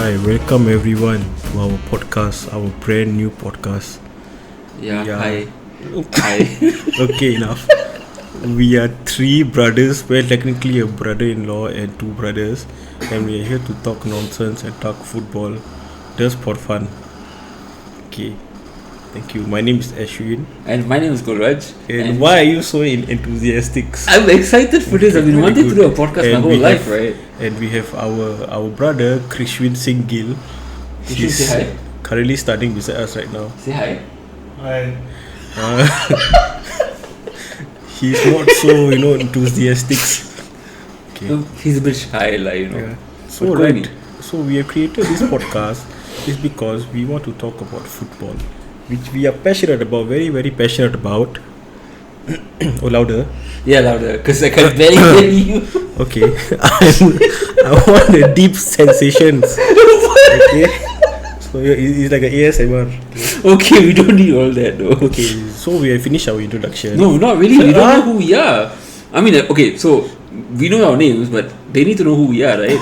Hi, welcome everyone to our podcast, our brand new podcast. Yeah. Yeah. Hi. Okay, enough. We are three brothers, well, technically a brother-in-law and two brothers, and we are here to talk nonsense and talk football, just for fun. Okay, thank you. My name is Ashwin. And my name is Gulraj. And why are you so enthusiastic? I'm excited for this. I've been Very wanting to good. do a podcast my And whole we life, have- right? And we have our brother Krishwin Singh Gill. Krishwin, He's say hi. currently studying beside us right now. Say hi. He's not so enthusiastic. Okay. He's a bit shy, like, Yeah. So But right. Kobe. So we have created this podcast is because we want to talk about football, which we are passionate about, very very passionate about. Oh, louder. Yeah, louder, because I can barely hear you. Okay. I want the deep sensations. Okay. So it's like an ASMR. Okay, we don't need all that, though. Okay. So we have finished our introduction. No, not really. We don't know who we are. I mean, okay, so we know our names, but they need to know who we are, right?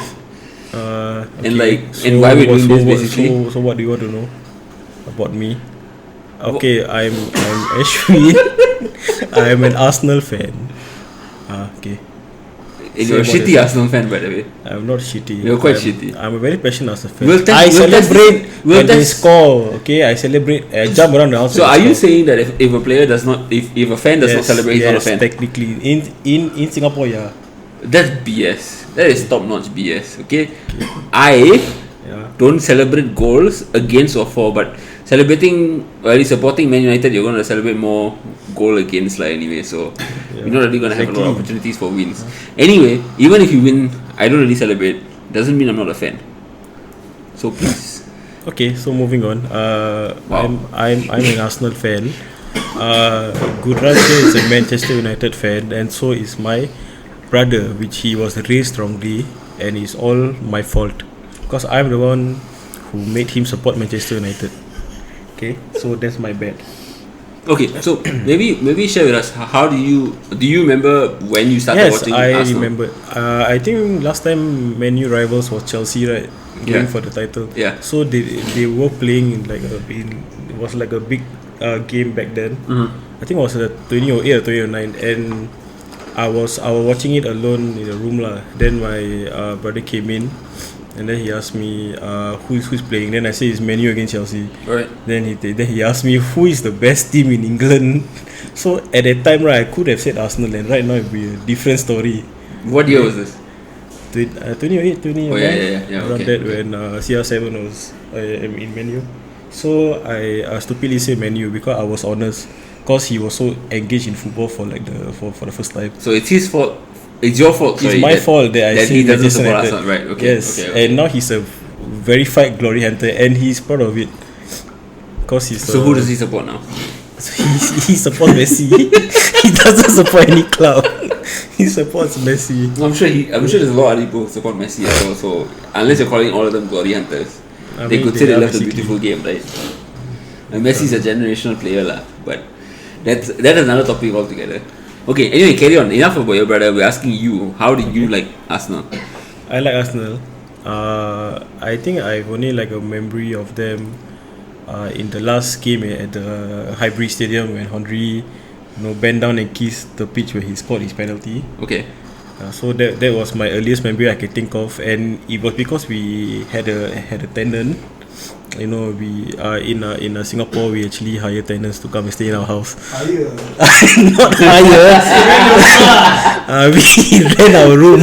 Okay. And and why we're doing this, basically. So what do you want to know about me? Okay, I'm Ashwin. I'm an Arsenal fan. Okay. And you're a Say about shitty yourself. Arsenal fan, by the way. I'm not shitty. You're quite I'm, shitty. I'm a very passionate Arsenal fan. We'll test- I we'll test celebrate this- we'll when they test- score. Okay, I celebrate. I jump around the house. So when are they you score. saying that if a player does not, if a fan does not celebrate, he's not a yes, fan? technically, in Singapore, yeah. That's BS. That is top-notch BS. Okay? I Yeah. don't celebrate goals against or for, but celebrating, supporting Man United, you're going to celebrate more goal against, like, anyway. So Yeah. you're not really going to have a lot of Exactly. opportunities for wins. Anyway, even if you win, I don't really celebrate. Doesn't mean I'm not a fan. So please. Okay, so moving on. Wow. I'm an Arsenal fan. Gurraj here is a Manchester United fan, and so is my brother, which he was raised wrongly, and it's all my fault, because I'm the one who made him support Manchester United. Okay, so that's my bad. Okay, so maybe share with us, how do you remember when you started Yes, watching I Arsenal? remember. I think last time Man U rivals was Chelsea, right? Going Yeah. for the title. Yeah. So they were playing in like it was like a big game back then. I think it was 2008 or 2009, and I was watching it alone in the room lah. Then my brother came in, and then he asked me who's playing. Then I said it's Man U against Chelsea. Alright. Then he asked me who is the best team in England. So at that time, right, I could have said Arsenal, and right now it'd be a different story. What year was this? 2008, 2009. Oh, yeah, Around okay, that okay. when CR7 was in Man U. So I stupidly said Man U because I was honest. Because he was so engaged in football for like for the first time. So it's his fault. It's your fault. It's sorry, my fault that I that said he doesn't Manchester support United. Arsenal. Right. Okay. Yes, Okay. and now he's a verified glory hunter, and he's proud of it. Because he's So who does he support now? he supports Messi. He doesn't support any club. He supports Messi. I'm sure there's a lot of other people who support Messi as well. So unless you're calling all of them glory hunters, I they mean, could say they are left a basically- beautiful game, right? And Messi's a generational player, lah. But that is another topic altogether. Okay. Anyway, carry on. Enough about your brother. We're asking you, how did you like Arsenal? I like Arsenal. I think I've only like a memory of them in the last game at the Highbury Stadium when Henry bent down and kissed the pitch where he scored his penalty. Okay. So that was my earliest memory I can think of, and it was because we had a tenant. We in Singapore we actually hire tenants to come and stay in our house. Not hire. We rent our room.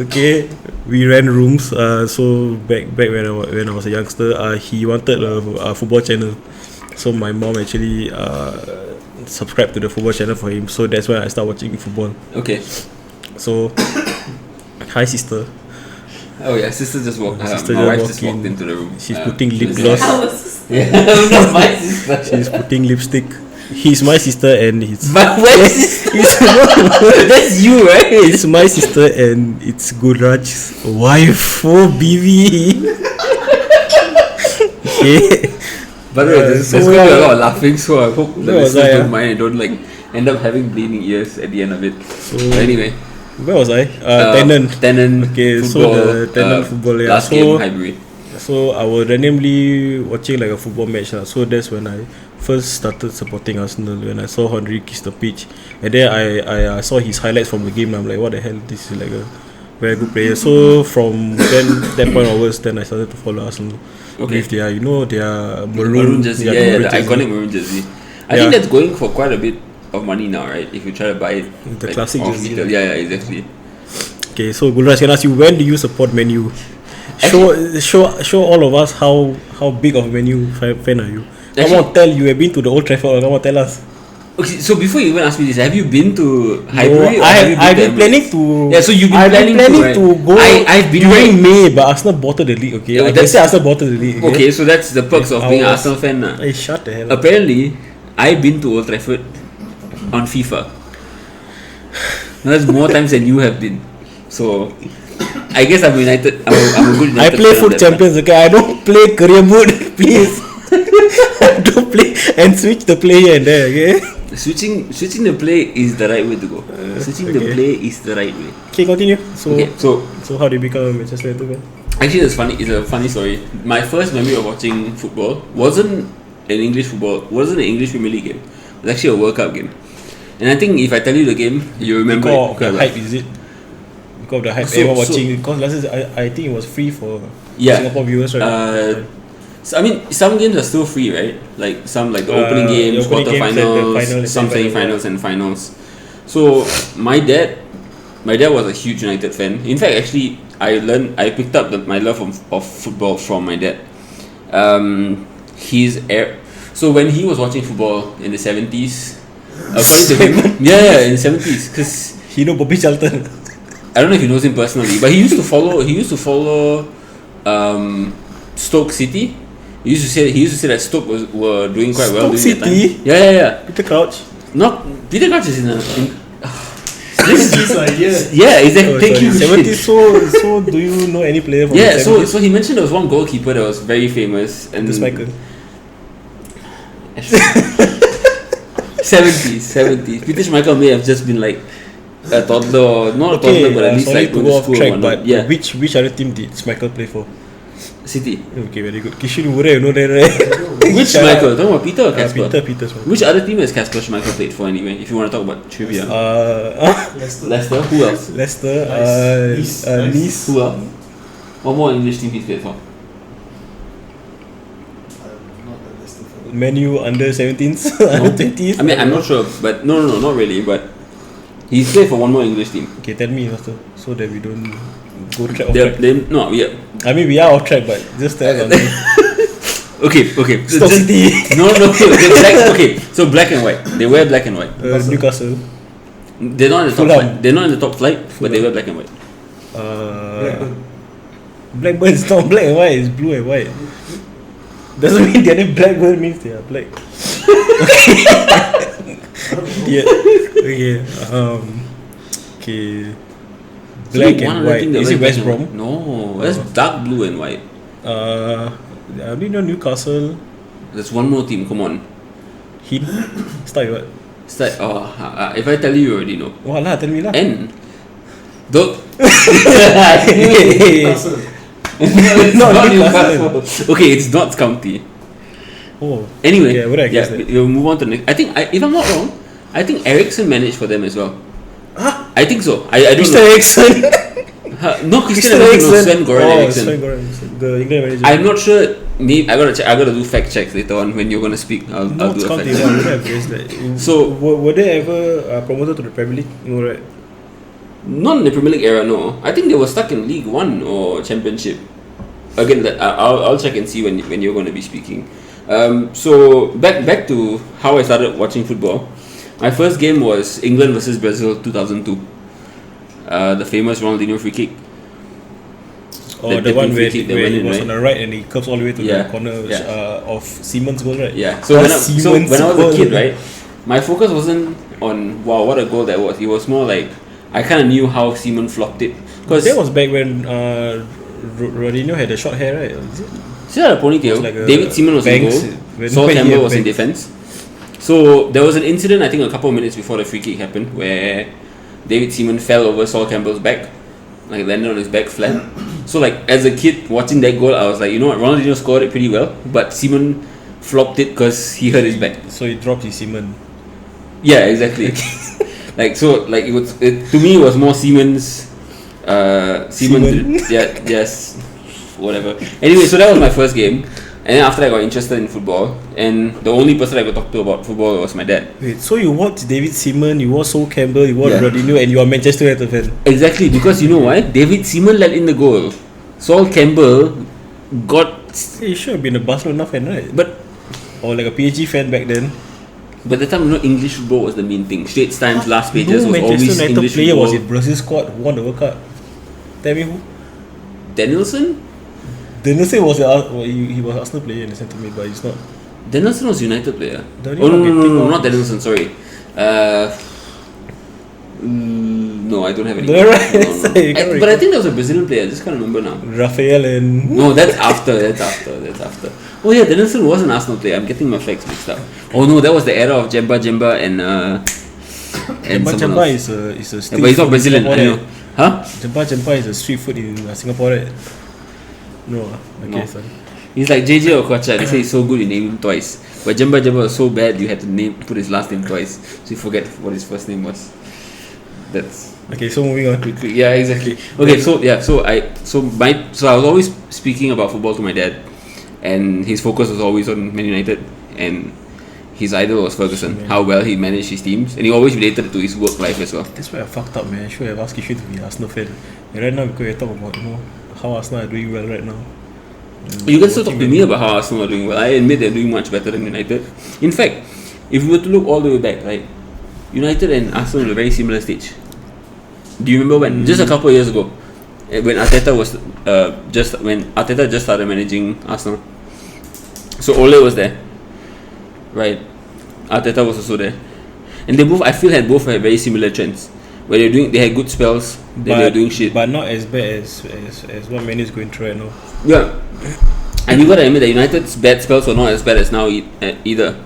Okay, we rent rooms. So back when I was a youngster, he wanted a football channel. So my mom actually subscribed to the football channel for him. So that's when I started watching football. Okay. So, hi sister. Oh yeah, sister just walked. Sister My wife just just walked walked in. into the room. She's putting lip she's- gloss. Yeah, not my sister. She's putting lipstick. He's my sister and he's But where is that's you, right? it's my sister and it's Gurraj's wife. Oh, BV. Okay. By the way, there's so, going to be a lot of laughing, so I hope the where was listeners I, don't mind and don't like end up having bleeding ears at the end of it. So But anyway, where was I? Tenant. Tenant. Okay, so Football, the Tenant football. Yeah. Last So game, Highbury. So I was randomly watching like a football match. So that's when I first started supporting Arsenal, when I saw Henry kiss the pitch. And then I saw his highlights from the game and I'm like, what the hell, this is like a very good player. So from that point onwards, then I started to follow Arsenal. Okay. With their, their maroon jersey. Yeah, the iconic maroon jersey. I think that's going for quite a bit of money now, right? If you try to buy it. The classic jersey. Yeah, exactly. Okay, so Gulraj, can I ask you, when do you support Man U? Show all of us how big of a Man U fan are you? Come on, tell you have been to the Old Trafford. Come on, tell us. Okay, so before you even ask me this, have you been to Highbury? No, I've been planning to. Yeah, so you've been planning to go. I've been during May, but Arsenal bottled the league. Okay, I can say Arsenal bottled the league. Okay, so that's the perks of being an Arsenal fan. Hey, shut the hell up. Apparently, I've been to Old Trafford on FIFA. That's more times than you have been. So, I guess I'm United. I'm a good United I play fan foot champions. Okay, I don't play career mode. Please, I don't play and switch the player and there. Okay. Switching the play is the right way to go. Switching the play is the right way. Okay, continue. So how do you become a Manchester United fan? Actually, it's funny. It's a funny story. My first memory of watching football wasn't an English Premier League game. It was actually a World Cup game. And I think if I tell you the game, you remember it. The hype, is it? Because of the hype, everyone watching. Because last year, I think it was free for Singapore viewers, right? So I mean, some games are still free, right? Like some, like the opening games, quarterfinals, some semi-finals and finals. So my dad was a huge United fan. In fact, actually, I picked up my love of football from my dad. So when he was watching football in the 70s, according to him, in the 70s, because he know Bobby Charlton. I don't know if he knows him personally, but he used to follow Stoke City. He used to say that Stoke were doing quite well during that time. Yeah. Peter Crouch. Peter Crouch is in yeah, exactly. Thank you. 70s. So do you know any player from the 70s? So he mentioned there was one goalkeeper that was very famous and the Michael. 70s. Peter Schmeichel may have just been like a toddler, not a toddler, but at least like to go off track. But yeah. Which other team did Schmeichel play for? City. Okay, very good. Kishin Ure, you know that, right? Which Schmeichel? Talking about Peter or Casper? Peter. Which other team has Casper Schmeichel played for anyway? If you want to talk about trivia. Leicester. Who else? Leicester. Nice. Who else? One more English team he's played for. Man U under 17s, under 20s. I mean, I'm not sure, but no, not really. But he's played for one more English team. Okay, tell me faster, so that we don't go track. I mean, we are off track, but just tell us. Okay. Stoke City. No. Okay, so black and white. They wear black and white. Newcastle. They're not in the top flight. They're not in the top flight, but they wear black and white. Blackburn is not black and white. It's blue and white. Doesn't mean the other Blackburn means they are black. Okay. Black and white. Is it West Brom? No, that's dark blue and white. I didn't know Newcastle. There's one more team. Come on. Hint. Start what? If I tell you, you already know. What lah? Tell me lah. N. Don't. Not Newcastle. Okay, it's Notts County. Oh. Anyway, we'll move on to the next. I think, if I'm not wrong, I think Ericsson managed for them as well. Huh? I think so. I don't Mr. know. Ericsson. No, Christian Eriksen. No, Sven-Goran Eriksson. Sven-Goran, the England manager. I'm not sure. I gotta do fact checks later on when you're gonna speak. I'll do a fact check. So were they ever promoted to the Premier League? No, right? Not in the Premier League era, no. I think they were stuck in League One or Championship. Again, I'll check and see when you're going to be speaking. So back to how I started watching football. My first game was England versus Brazil 2002. The famous Ronaldinho free kick. The one where he was on the right and he curves all the way to the corner of Siemens' goal, right? Yeah. So when I was a kid, right, my focus wasn't on wow what a goal that was. It was more like I kind of knew how Seaman flopped it. Because that was back when Ronaldinho had the short hair, right? Still had a ponytail. Like David Seaman was in goal. Sol Campbell was in defense. So there was an incident, I think a couple of minutes before the free kick happened, where David Seaman fell over Sol Campbell's back, like landed on his back flat. So like as a kid watching that goal, I was like, you know what, Ronaldinho scored it pretty well, but Seaman flopped it because he hurt his back. So he dropped his semen. Yeah, exactly. Like so, like to me it was more Seaman's. Seaman. Yeah, yes, whatever. Anyway, so that was my first game, and then after that I got interested in football, and the only person I could talk to about football was my dad. Wait, so you watched David Seaman, you watched Sol Campbell, you watched Ronaldinho, and you are Manchester United fan. Exactly, because you know why? David Seaman let in the goal. Sol Campbell got. He should have been a Barcelona fan, right? But or like a PSG fan back then. But the time, you know, English football was the main thing. Straits Times last pages no was always Manchester United English player football. was in Brazil squad who won the World Cup. Tell me who? Danielson? Danielson was he was Arsenal player in the centre mid, but he's not. Danielson was United player. The Oh only no, one not Danielson. Sorry. No, I don't have any. No, right. No. But I think there was a Brazilian player. I just can't remember now. Rafael and No, that's after. That's after. Oh yeah, Danielson was an Arsenal player. I'm getting my facts mixed up. Oh no, that was the era of Jemba and Jemba is a street but he's not food Brazilian. in I Singapore, know. Huh? Jemba is a street food in Singapore, right? No, okay, No. sorry. He's like JJ Okocha. They say he's so good you name him twice. But Jemba was so bad you had to put his last name twice. So you forget what his first name was. That's Okay, so moving on. yeah, exactly. Okay, so I was always speaking about football to my dad, and his focus was always on Man United, and his idol was Ferguson. Man. How well he managed his teams, and he always related it to his work life as well. That's why I fucked up, man. I should have asked you to be an Arsenal fan. And right now, because we talk about how Arsenal are doing well right now. You can still talk to me about how Arsenal are doing well. I admit they're doing much better than United. In fact, if we were to look all the way back, right, United and Arsenal at a very similar stage. Do you remember when? Just a couple of years ago, when Arteta was when Arteta just started managing Arsenal. So Ole was there, right? Arteta was also there, and they both, I feel, had very similar trends. Where they had good spells, then they were doing shit. But not as bad as what Man is going through right now. Yeah, and you gotta admit that United's bad spells were not as bad as now either.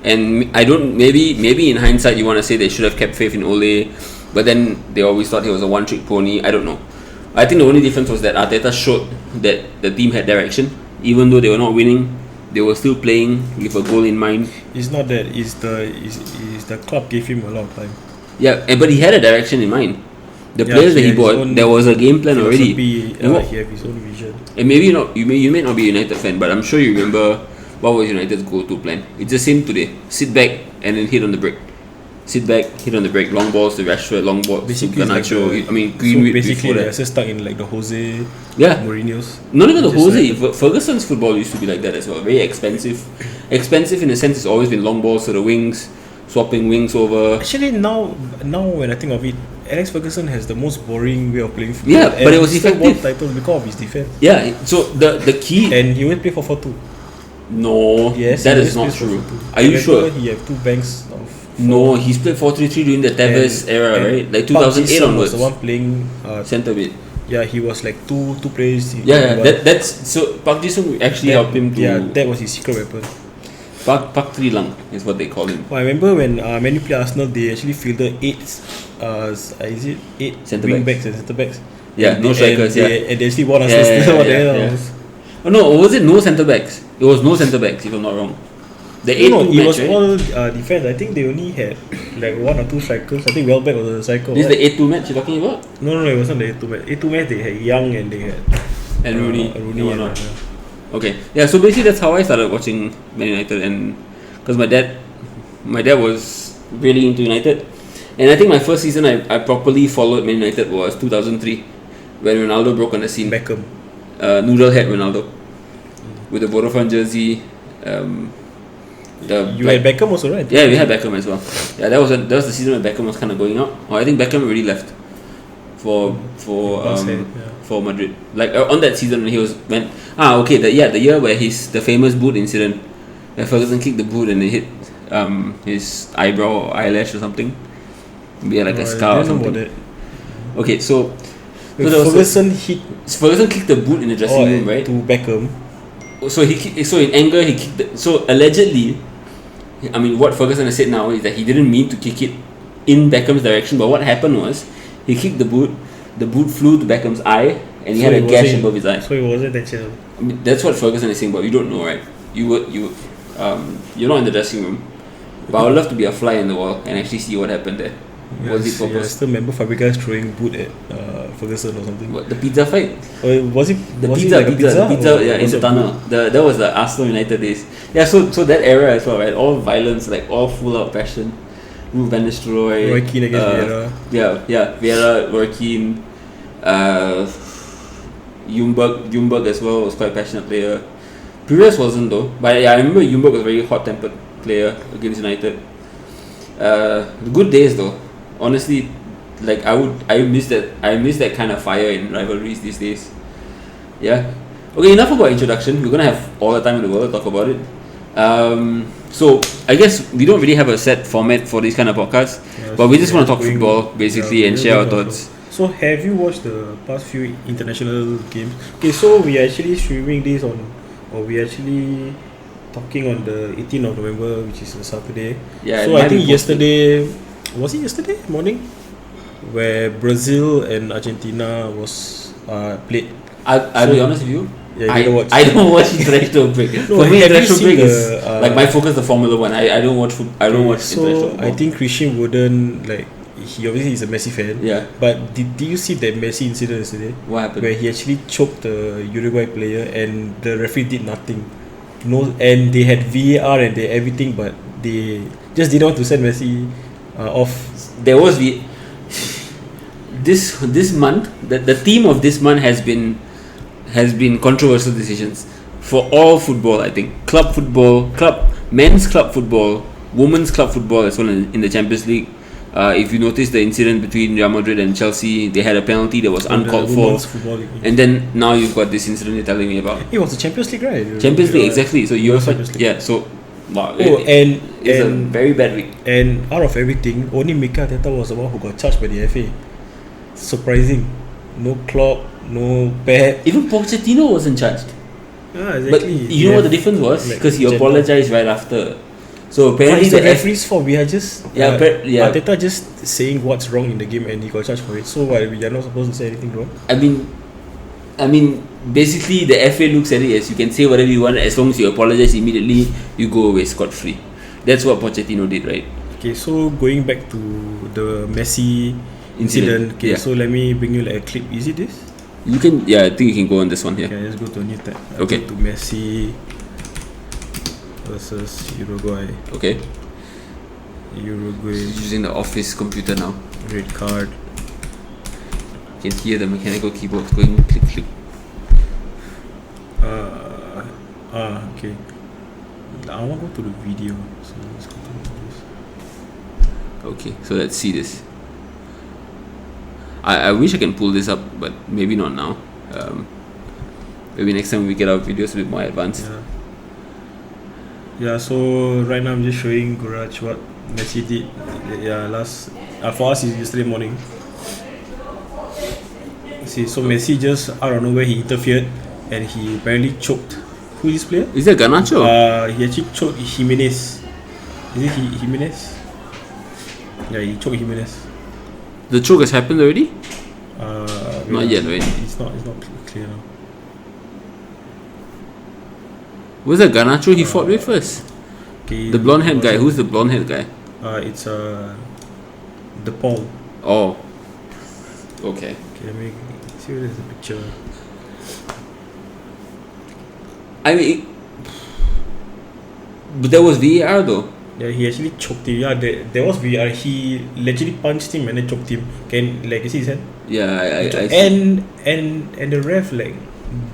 And I don't, maybe in hindsight you want to say they should have kept faith in Ole, but then they always thought he was a one-trick pony. I don't know. I think the only difference was that Arteta showed that the team had direction, even though they were not winning. They were still playing with a goal in mind. It's not that. It's the club gave him a lot of time. Yeah, but he had a direction in mind. The players that he bought, there was a game plan already. He had his own vision. And maybe not. You may not be a United fan, but I'm sure you remember what was United's go-to plan. It's the same today. Sit back and then hit on the break. Sit back, hit on the break. Long balls to Rashford, long balls to Garnacho. Greenwood. So basically, before they're that. just stuck in like the Jose Mourinho's. Not even the Jose. Ferguson's football used to be like that as well. Very expensive. Expensive in a sense. It's always been long balls to the wings, swapping wings over. Actually, now when I think of it, Alex Ferguson has the most boring way of playing football. Yeah, but it was he still effective. won titles because of his defense. Yeah. So the key. And he always play for 4-2. No, Yes, that he is not always plays true. 4-2. Are you sure? He have two banks of. No, he's played 4-3-3 during the Tevez era, right? Like 2008 onwards. Was the one playing Centre mid. Yeah, he was like two players. Yeah. That's so. Park Ji-sung actually helped him to. Yeah, that was his secret weapon. Park Tri Lang is what they call him. Well, I remember when Man U played Arsenal, they actually fielded eight Centre wing backs. backs and centre backs. Yeah, no strikers. And they actually won Arsenal. Yeah. Oh no, was it no centre backs? It was no centre backs, if I'm not wrong. The 8-2 it match, was right? all defense. I think they only had like one or two strikers. I think Welbeck was a striker. This is the 8-2 match you're talking about? No, it wasn't the 8-2 match. 8-2 match they had Young and they had And Rooney. Rooney No, and, not. Okay. Yeah, so basically that's how I started watching Man United, and because my dad was really into United. And I think my first season I properly followed Man United was 2003 when Ronaldo broke on the scene. Beckham. Noodle had Ronaldo with the Vodafone jersey. You had Beckham also, right? Yeah, we had Beckham as well. Yeah, that was the season when Beckham was kind of going out. Or I think Beckham already left for Madrid. Like on that season when he went the year where the famous boot incident, where Ferguson kicked the boot and it hit his eyebrow or eyelash or something. We had like a scar or something. Okay, so Ferguson kicked the boot in the dressing room, right? To Beckham. So in anger he kicked so allegedly, I mean what Ferguson has said now is that he didn't mean to kick it in Beckham's direction, but what happened was he kicked the boot flew to Beckham's eye and he had a it gash wasn't- above his eye. So it wasn't intentional. I mean, that's what Ferguson is saying, but you don't know, right? You're not in the dressing room. But I would love to be a fly in the wall and actually see what happened there. Was it I purpose? still remember Fabregas throwing boot at Ferguson or something. What, the pizza fight? Or was it The was it pizza, like a the pizza, or yeah, in was the it tunnel. boot? That was the Arsenal United days. Yeah, so that era as well, right? All violence, like all full out passion. Ruben van Nistelrooy, Roy Keane against Vieira. Yeah, Vieira, Roy Keane, Ljungberg as well was quite a passionate player. Pires wasn't though, but yeah, I remember Ljungberg was a very hot tempered player against United. Good days though. Honestly, like I miss that kind of fire in rivalries these days. Yeah. Okay, enough about introduction. We're gonna have all the time in the world to talk about it. So I guess we don't really have a set format for these kind of podcasts, but we just want to talk football basically and share our thoughts. So have you watched the past few international games? Okay, so we are actually streaming this on, or we actually talking on the 18th of November, which is a Saturday. Yeah. So I think yesterday, was it yesterday morning, where Brazil and Argentina was played. I'll be honest with you. Yeah, I don't watch international break. No, For me, have you international seen break the, is like my focus. The Formula One. I don't watch. I don't watch international So football. I think Christian wouldn't like. He obviously is a Messi fan. Yeah. But did you see that Messi incident yesterday? What happened? Where he actually choked the Uruguay player and the referee did nothing. No, and they had VAR and they everything, but they just didn't want to send Messi off. There was this month. The theme of this month has been controversial decisions for all football. I think club football, men's club football, women's club football as well in the Champions League. If you notice the incident between Real Madrid and Chelsea, they had a penalty that was uncalled for, and then now you've got this incident you're telling me about. It was the Champions League, right? Champions League, exactly. So you also, Champions League. yeah. So wow, it's a very bad week. And out of everything, only Mikel Arteta was the one who got charged by the FA. Surprising. No Klopp, no Pep. Even Pochettino wasn't charged. Yeah, exactly. But you know what the difference was? like Because he gender. apologized right after. So But apparently it's the the referee's fault. We are just Yeah, yeah. Arteta just saying what's wrong in the game and he got charged for it. So what, we are not supposed to say anything wrong? I mean, basically the FA looks at it as you can say whatever you want as long as you apologize immediately, you go away scot free. That's what Pochettino did, right? Okay, so going back to the Messi incident. Okay, yeah. so let me bring you like a clip. Is it this? You can, yeah, I think you can go on this one here. Okay, let's go to a new tab. Okay. Go to Messi versus Uruguay. Okay. Uruguay, Using the office computer now. red card. You can hear the mechanical keyboard going click click. Okay. I want to go to the video. So let's go to this. Okay, so let's see this. I wish I can pull this up, but maybe not now. Maybe next time we get our videos a bit more advanced. Yeah, so right now I'm just showing Guraj what Messi did. Yeah, for us is yesterday morning. See, so Messi just out of nowhere he interfered and he apparently choked. Who is this player? Is that Garnacho? He actually choked Jimenez. Is it Jimenez? Yeah, he choked Jimenez. The choke has happened already? Not yet, right? It's not clear now. Was that Garnacho he fought with first? Okay, The blonde haired guy. Who's the blonde haired guy? It's the Paul. Oh. Okay. Okay, let me see if there's a picture. I mean, but there was VAR though. Yeah, he actually choked him. Yeah, there was VR. He literally punched him and then choked him. Can you see his hand? Yeah, I and the ref like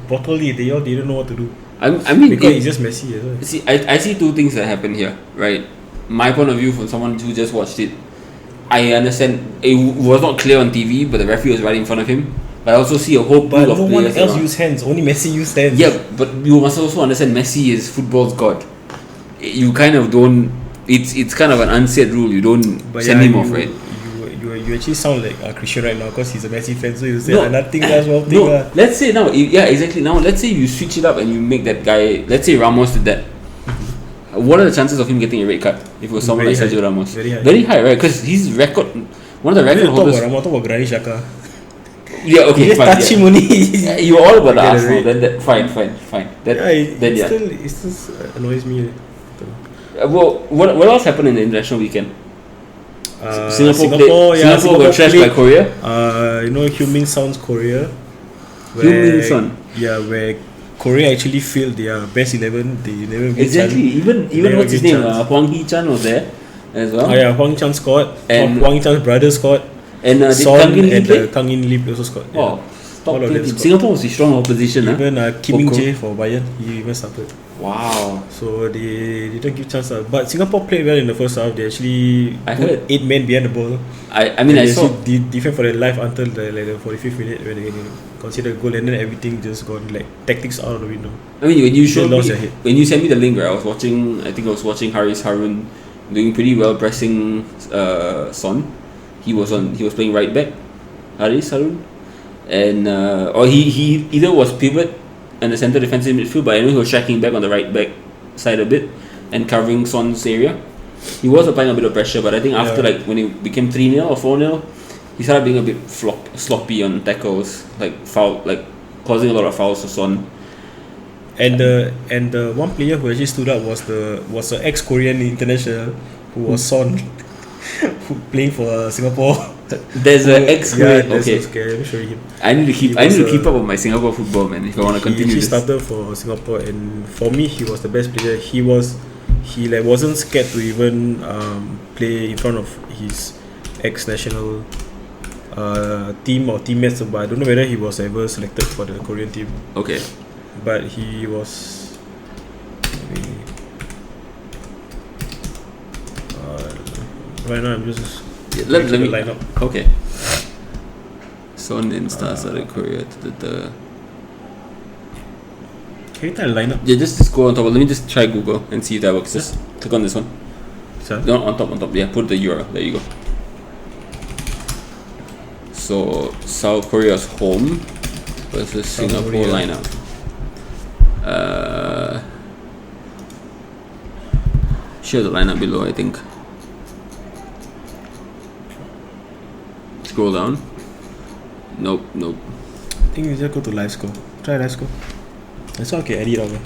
bottled it. They all didn't know what to do. I mean, because it's just Messi as well. See, I see two things that happen here, right? My point of view from someone who just watched it, I understand it was not clear on TV, but the referee was right in front of him. But I also see a whole pool But of no one players else around. used hands. Only Messi used hands. Yeah, but you must also understand Messi is football's god. You kind of don't. It's kind of an unsaid rule. You don't send him off, right? You actually sound like Christian right now because he's a Messi fan. So you say No, nothing else wrong thing. No, let's say now. Yeah, exactly. Now, let's say you switch it up and you make that guy. Let's say Ramos did that. What are the chances of him getting a red card if it was someone Very like Sergio high. Ramos? Very high. Right? Because his record, one of the record Talk holders. about Granit Xhaka. Yeah, okay, Just fine. touch him only. Yeah, you were all about the Yeah, Arsenal. right. Fine. It still annoys me. Well, what else happened in the international weekend? Singapore Singapore got trashed by played, Korea. Heung-min Son's Korea, Heung-min Son. where Korea actually failed their best 11. They never beat Exactly. Chan. Even They what's his never name? beat Chan. Huang Hee-chan was there as well. Oh yeah, Huang Chan scored. And- Huang Chan's brother scored. And did Son Kang In Lee and play? Kang In Lee also scored. Yeah. Oh, top All of tier them team. scored. Singapore was a strong opposition. Even Kim Min Oko. Jae for Bayern, he even started. Wow. So they didn't give chance. But Singapore played well in the first half. They actually I put heard. 8 men behind the ball. I mean, And I they saw. actually defend for their life until the 45th minute when they considered a goal, and then everything just gone like tactics out of the window. I mean, when you showed lost me, their head. when you sent me the link, right, I was watching Haris Harun doing pretty well pressing Son. He was playing right back, Haris Harun, and or he either was pivot and the centre defensive midfield, but I know he was tracking back on the right back side a bit and covering Son's area. He was applying a bit of pressure, but I think after like when it became 3-0 or 4-0, he started being a bit sloppy on tackles, causing a lot of fouls to Son. And the one player who actually stood up was the ex-Korean international who was Son, who playing for Singapore. There's an ex-Korean. Yeah, Okay, okay, let me show you him. I need to keep up with my Singapore football, man. If I want to He continue actually this. started for Singapore, and for me, he was the best player. He wasn't scared to even play in front of his ex-national team or teammates. But I don't know whether he was ever selected for the Korean team. Okay. But he was. Right now, I'm just. Let me line up. Okay. Son and Stars out of Korea. Can you tell line up? Yeah, just go on top. Let me just try Google and see if that works. Just click on this one. Sir? No, on top. Yeah, put the URL. There you go. So South Korea's home versus South Singapore Korea. lineup. Share the lineup below, I think. Scroll down. Nope. I think we just go to live score. Try live score. That's okay, edit over.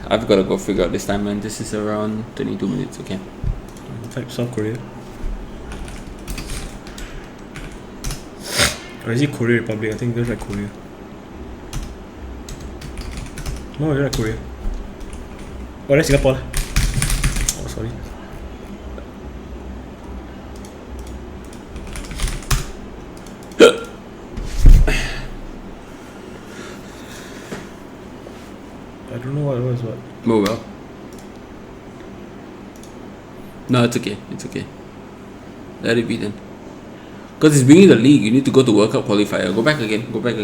I've got to go figure out this time, man. This is around 22 minutes, okay? Type South Korea. Or is it Korea Republic? I think there's like Korea. No, there's like Korea. Oh, that's Singapore. Oh, sorry. I don't know what was what. Oh well. No, it's okay. Let it be then. Because it's beginning the league, you need to go to World Cup qualifier. Go back again. Go back.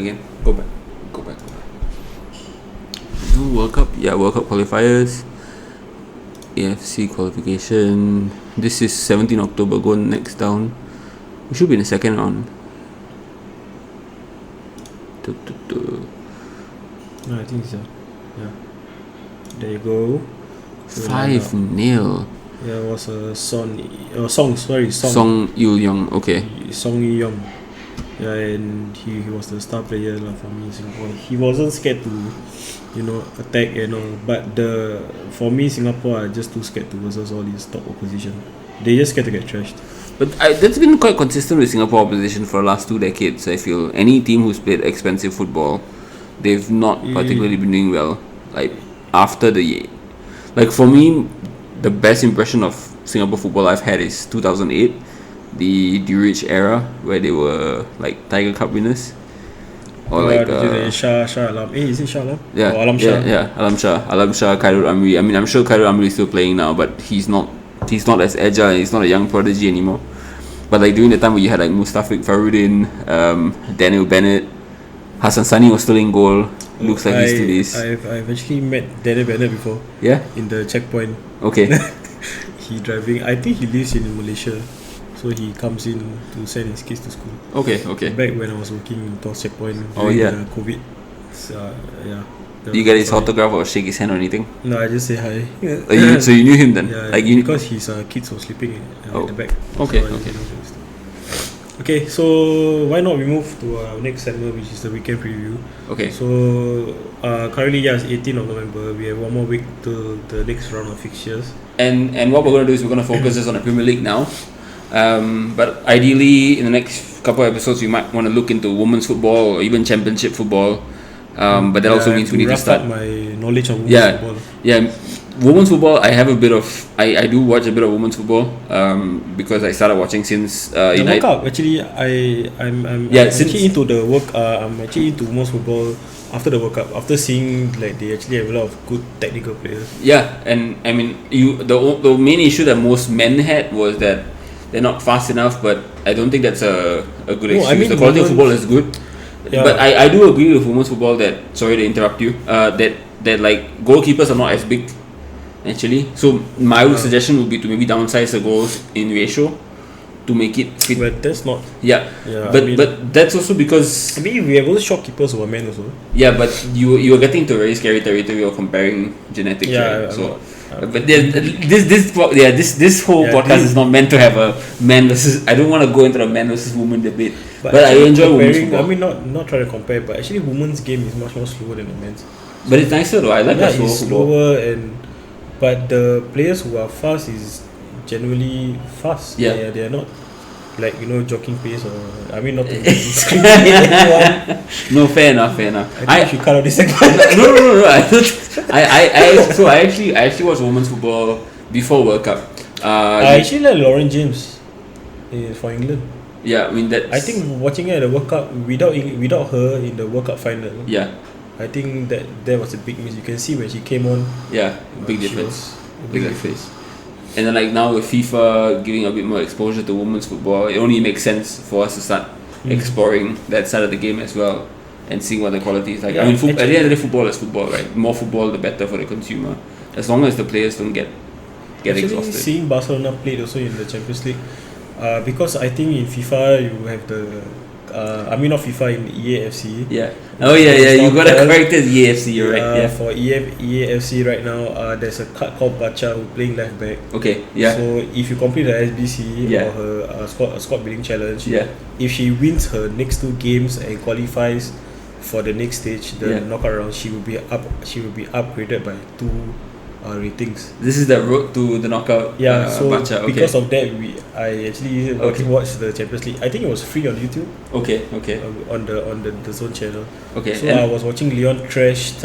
No World Cup? Yeah, World Cup qualifiers. AFC qualification. This is 17 October. Go next down. We should be in the second round. No, I think so. Yeah. There you go. 5-0. Yeah, it was a Song. Song Il-young. Okay. Song Yi-young. Yeah, and he was the star player for me in Singapore. He wasn't scared to, attack and all. But for me, Singapore are just too scared to versus all these top opposition. They just scared to get trashed. But that's been quite consistent with Singapore opposition for the last 2 decades. I feel any team who's played expensive football, they've not particularly been doing well. Like after for me, the best impression of Singapore football I've had is 2008, the Durich era where they were like Tiger Cup winners, or Shah Alam. Is it Shah Alam? Yeah, or Alam Shah? Yeah, Alam Shah, Khairul Amri. I mean, I'm sure Khairul Amri is still playing now, but he's not as agile. He's not a young prodigy anymore. But like during the time where you had like Mustafiq Farudin, Daniel Bennett, Hassan Sani was still in goal. Looks like he still is. I've actually met Daniel Bennett before. Yeah. In the checkpoint. Okay. He driving. I think he lives in Malaysia, so he comes in to send his kids to school. Okay. Back when I was working in Toss Checkpoint during the COVID. Yeah. You get his autograph or shake his hand or anything? No, I just say hi. So you knew him then? Yeah, like because his kids were sleeping at the back. Okay. So Okay, so why not we move to our next segment, which is the weekend preview. Okay. So currently, yes, 18th of November. We have one more week to the next round of fixtures. And what we're going to do is we're going to focus just on the Premier League now. But ideally, in the next couple of episodes, we might want to look into women's football or even championship football. But that also means we need to start. My knowledge of women's football. Yeah, women's football. I have a bit of. I do watch a bit of women's football. Because I started watching since the United. World Cup. Actually, I'm actually into the work. I'm actually into women's football after the World Cup. After seeing like they actually have a lot of good technical players. Yeah, and I mean, the main issue that most men had was that they're not fast enough. But I don't think that's a good excuse. I mean, the quality of football is good. Yeah. But I do agree with women's football that, sorry to interrupt you, that like goalkeepers are not as big actually. So my suggestion would be to maybe downsize the goals in ratio to make it fit. But that's not. Yeah. But that's also because. I mean, we have also shot keepers who are men also. Yeah, but you are getting to a very scary territory of comparing genetics. Yeah. Right? So. But this whole podcast is not meant to have a man versus. I don't want to go into the man versus woman debate. But I enjoy women's football. I mean, not trying to compare, but actually, women's game is much more slower than the men's. But it's nicer though. I like that slower but the players who are fast is generally fast. Yeah, they are not like jogging pace or I mean not to discriminate. No, fair enough. I think you cut out this segment. No. I actually watched women's football before World Cup. I actually like Lauren James for England. Yeah, I mean that. I think watching her at the World Cup without her in the World Cup final. Yeah. I think that was a big miss. You can see when she came on. Yeah, big difference. Big difference. And then like now with FIFA giving a bit more exposure to women's football, it only makes sense for us to start exploring that side of the game as well and seeing what the quality is like. Yeah, I mean, at the end of the day, football is football, right? More football, the better for the consumer. As long as the players don't get exhausted. Seeing Barcelona played also in the Champions League, because I think in FIFA you have the. I mean not FIFA, in EAFC. Yeah. Oh yeah. You got to correct it. EAFC, you're right. Yeah. For EAFC right now, there's a cut called Bacha who playing left back. Okay. Yeah. So if you complete the SBC or her squad building challenge, if she wins her next 2 games and qualifies for the next stage, the knockout round, she will be upgraded by 2 ratings. This is the road to the knockout. Yeah, so Bacha. Okay. Because of that, I actually watched the Champions League. I think it was free on YouTube. Okay. On the Zone channel. Okay. So I was watching Lyon trashed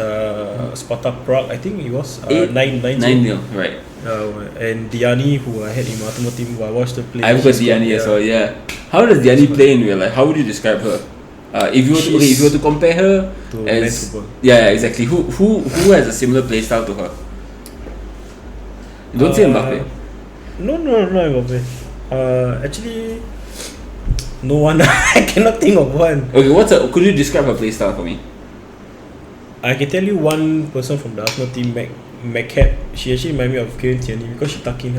Spartak Prague. I think it was 9-0. Right. And Diani, who I had in my ultimate team, I watched her play. I've got Diani as well. Yeah. How does Diani play in real life? How would you describe her? If you were to compare her to as football. Yeah, exactly. Who has a similar play style to her? Don't say Mbappe. No, Mbappe. Actually, no one. I cannot think of one. Okay, could you describe her play style for me? I can tell you one person from the Arsenal team, McCap. She actually reminded me of Kieran Tierney because she tucked in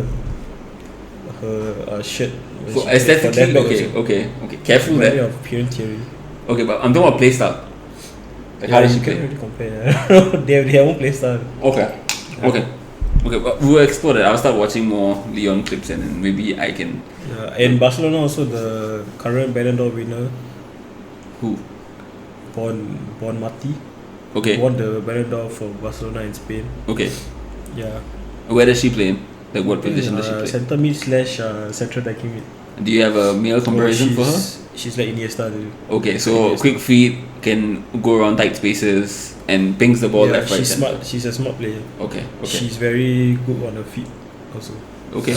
her shirt. For aesthetically, okay. Careful there. there. Of Kieran Tierney. Okay, but I'm talking about play style. Like how does she play? You can't really compare. They have their own play style. Okay, but we'll explore that. I'll start watching more Lyon clips and then maybe I can. Yeah, and Barcelona also the current Ballon d'Or winner. Who? Bon Mati. Okay. Won the Ballon d'Or for Barcelona in Spain. Okay. Yeah. Where does she play? Like what position does she play? Centre mid / central attacking mid. Do you have a male comparison for her? She's like Iniesta. Okay, so Iniesta. Quick feet, can go around tight spaces and pings the ball left, right, she's center. smart. She's a smart player. Okay. She's very good on her feet also. Okay.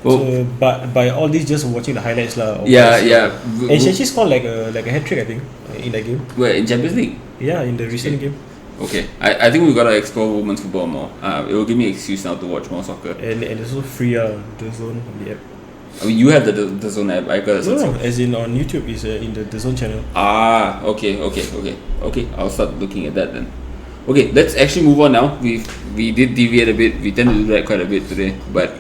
Well, so, but by all this, just watching the highlights lah. Yeah. And she actually scored like a hat trick, I think, in that game. Where in Champions League? Yeah, in the recent game. Okay, I think we gotta explore women's football more. It will give me an excuse now to watch more soccer. And it's also free the Zone on the app. I mean, you have the Zone app. I got no, as in on YouTube is in the Zone channel. Okay. I'll start looking at that then. Okay, let's actually move on now. We did deviate a bit. We tend to do that quite a bit today, but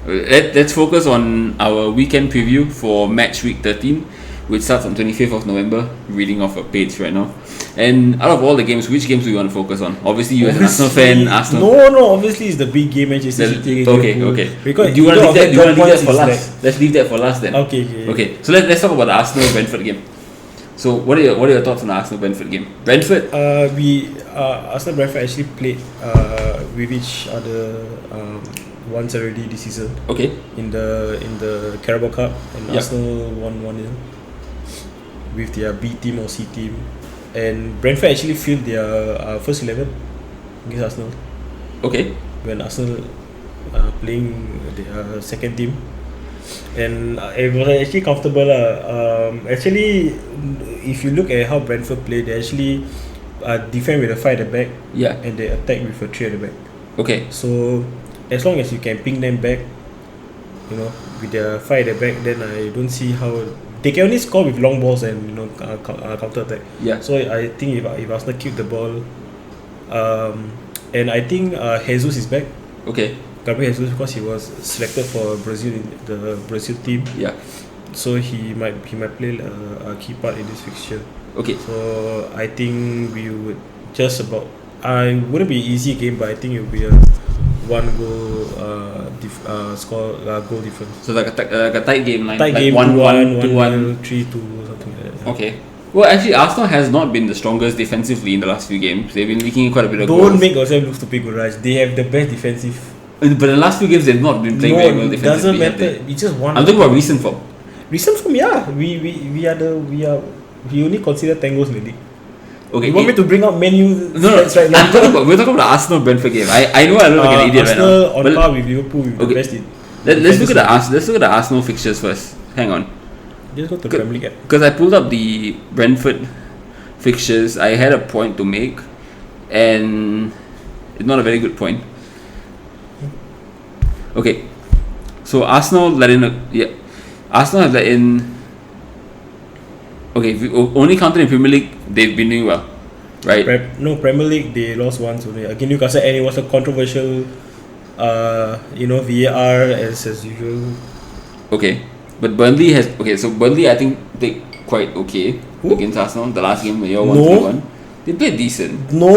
let's focus on our weekend preview for match week 13. which starts on 25th of November. Reading off a page right now. And out of all the games, which games do you want to focus on? Obviously, you as an Arsenal fan, Arsenal. No. Obviously, it's the big game, Manchester City. Okay. Because do you want to leave that for last? Like, let's leave that for last then. Okay. So let's talk about the Arsenal Brentford game. So what are your thoughts on the Arsenal Brentford game? Brentford. Arsenal Brentford actually played with each other once already this season. Okay. In the Carabao Cup, and Arsenal won 1-0 with their B team or C team, and Brentford actually fielded their first 11 against Arsenal. Okay. When Arsenal playing their second team, and it was actually comfortable. Actually, if you look at how Brentford play, they actually defend with a 5 at the back, and they attack with a 3 at the back. Okay. So as long as you can ping them back, with their 5 at the back, then I don't see how they can only score with long balls and counter attack. Yeah. So I think if Arsenal keep the ball, and I think Jesus is back. Okay. Gabriel Jesus, because he was selected for Brazil in the Brazil team. Yeah. So he might play a key part in this fixture. Okay. So I think we would just about. I wouldn't be an easy game, but I think it will be a 1 goal goal difference. So like a tight game line. Tight like game, 1-1, 2-1, 3-2, something like that. Yeah. Okay. Well, actually, Arsenal has not been the strongest defensively in the last few games. They've been leaking quite a bit of goals. Don't make yourself look stupid, Guraj. They have the best defensive. But in the last few games, they've not been playing very well defensively. Doesn't matter. It's just one. I'm talking about recent form. Recent form, yeah. We only consider tangos in the league. Okay. You want me to bring up menu? No. Right now? We're talking about the Arsenal Brentford game. I know I look like an idiot Arsenal right now. on par with Liverpool with the best. Let's look at the Arsenal fixtures first. Hang on. Just go to the Premier League app. Because I pulled up the Brentford fixtures, I had a point to make, and it's not a very good point. Okay, so Arsenal let in Arsenal have let in. Okay, if you only counted in Premier League, they've been doing well, right? Premier League they lost once only against Newcastle, and it was a controversial, VAR as usual. Okay, but Burnley I think played quite okay against Arsenal. The last game, they all 1-3-1. They played decent. No.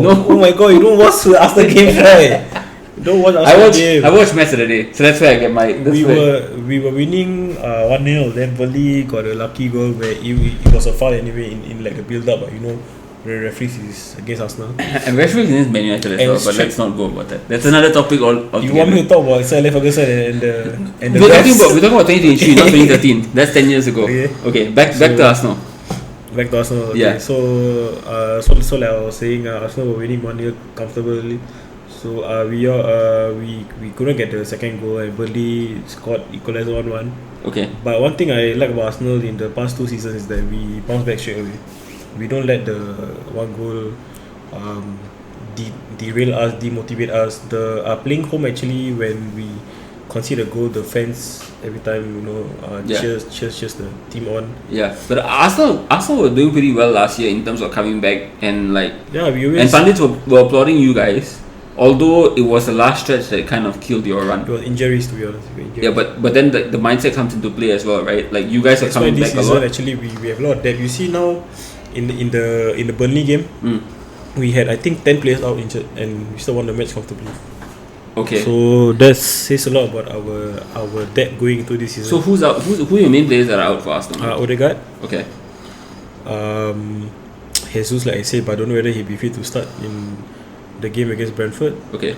Oh my god, you don't watch the Arsenal games, right? Don't watch Arsenal games. I watched match of the day, so that's where I get my. We were winning 1-0. Then Burnley got a lucky goal where it was a foul anyway in like a build up, but the referee is against Arsenal. And referee is against Man United as well, but let's not go about that. That's another topic altogether. You want me to talk about Sir Alex Ferguson and the we're talking about 2023, not 2013. That's 10 years ago. Okay, back to Arsenal. Back to Arsenal. Okay. Yeah. So like I was saying, Arsenal were winning 1-0 comfortably. So we couldn't get the second goal, and Burnley scored equalizer 1-1. Okay. But one thing I like about Arsenal in the past 2 seasons is that we bounce back straight away. We don't let the one goal derail us, demotivate us. Playing home actually, when we concede a goal, the fans every time cheers the team on. Yeah, but Arsenal were doing pretty well last year in terms of coming back, and and pundits were applauding you guys. Although it was the last stretch that kind of killed your run. It was injuries, to be honest. Yeah, but then the mindset comes into play as well, right? Like you guys are coming back a lot. Actually, we have a lot of depth. You see now, in the Burnley game, we had I think 10 players out injured, and we still won the match comfortably. Okay. So that says a lot about our depth going into this season. So who's out? Who are your main players that are out for Arsenal? Odegaard. Okay. Jesus, like I said, but I don't know whether he'll be fit to start in the game against Brentford. Okay.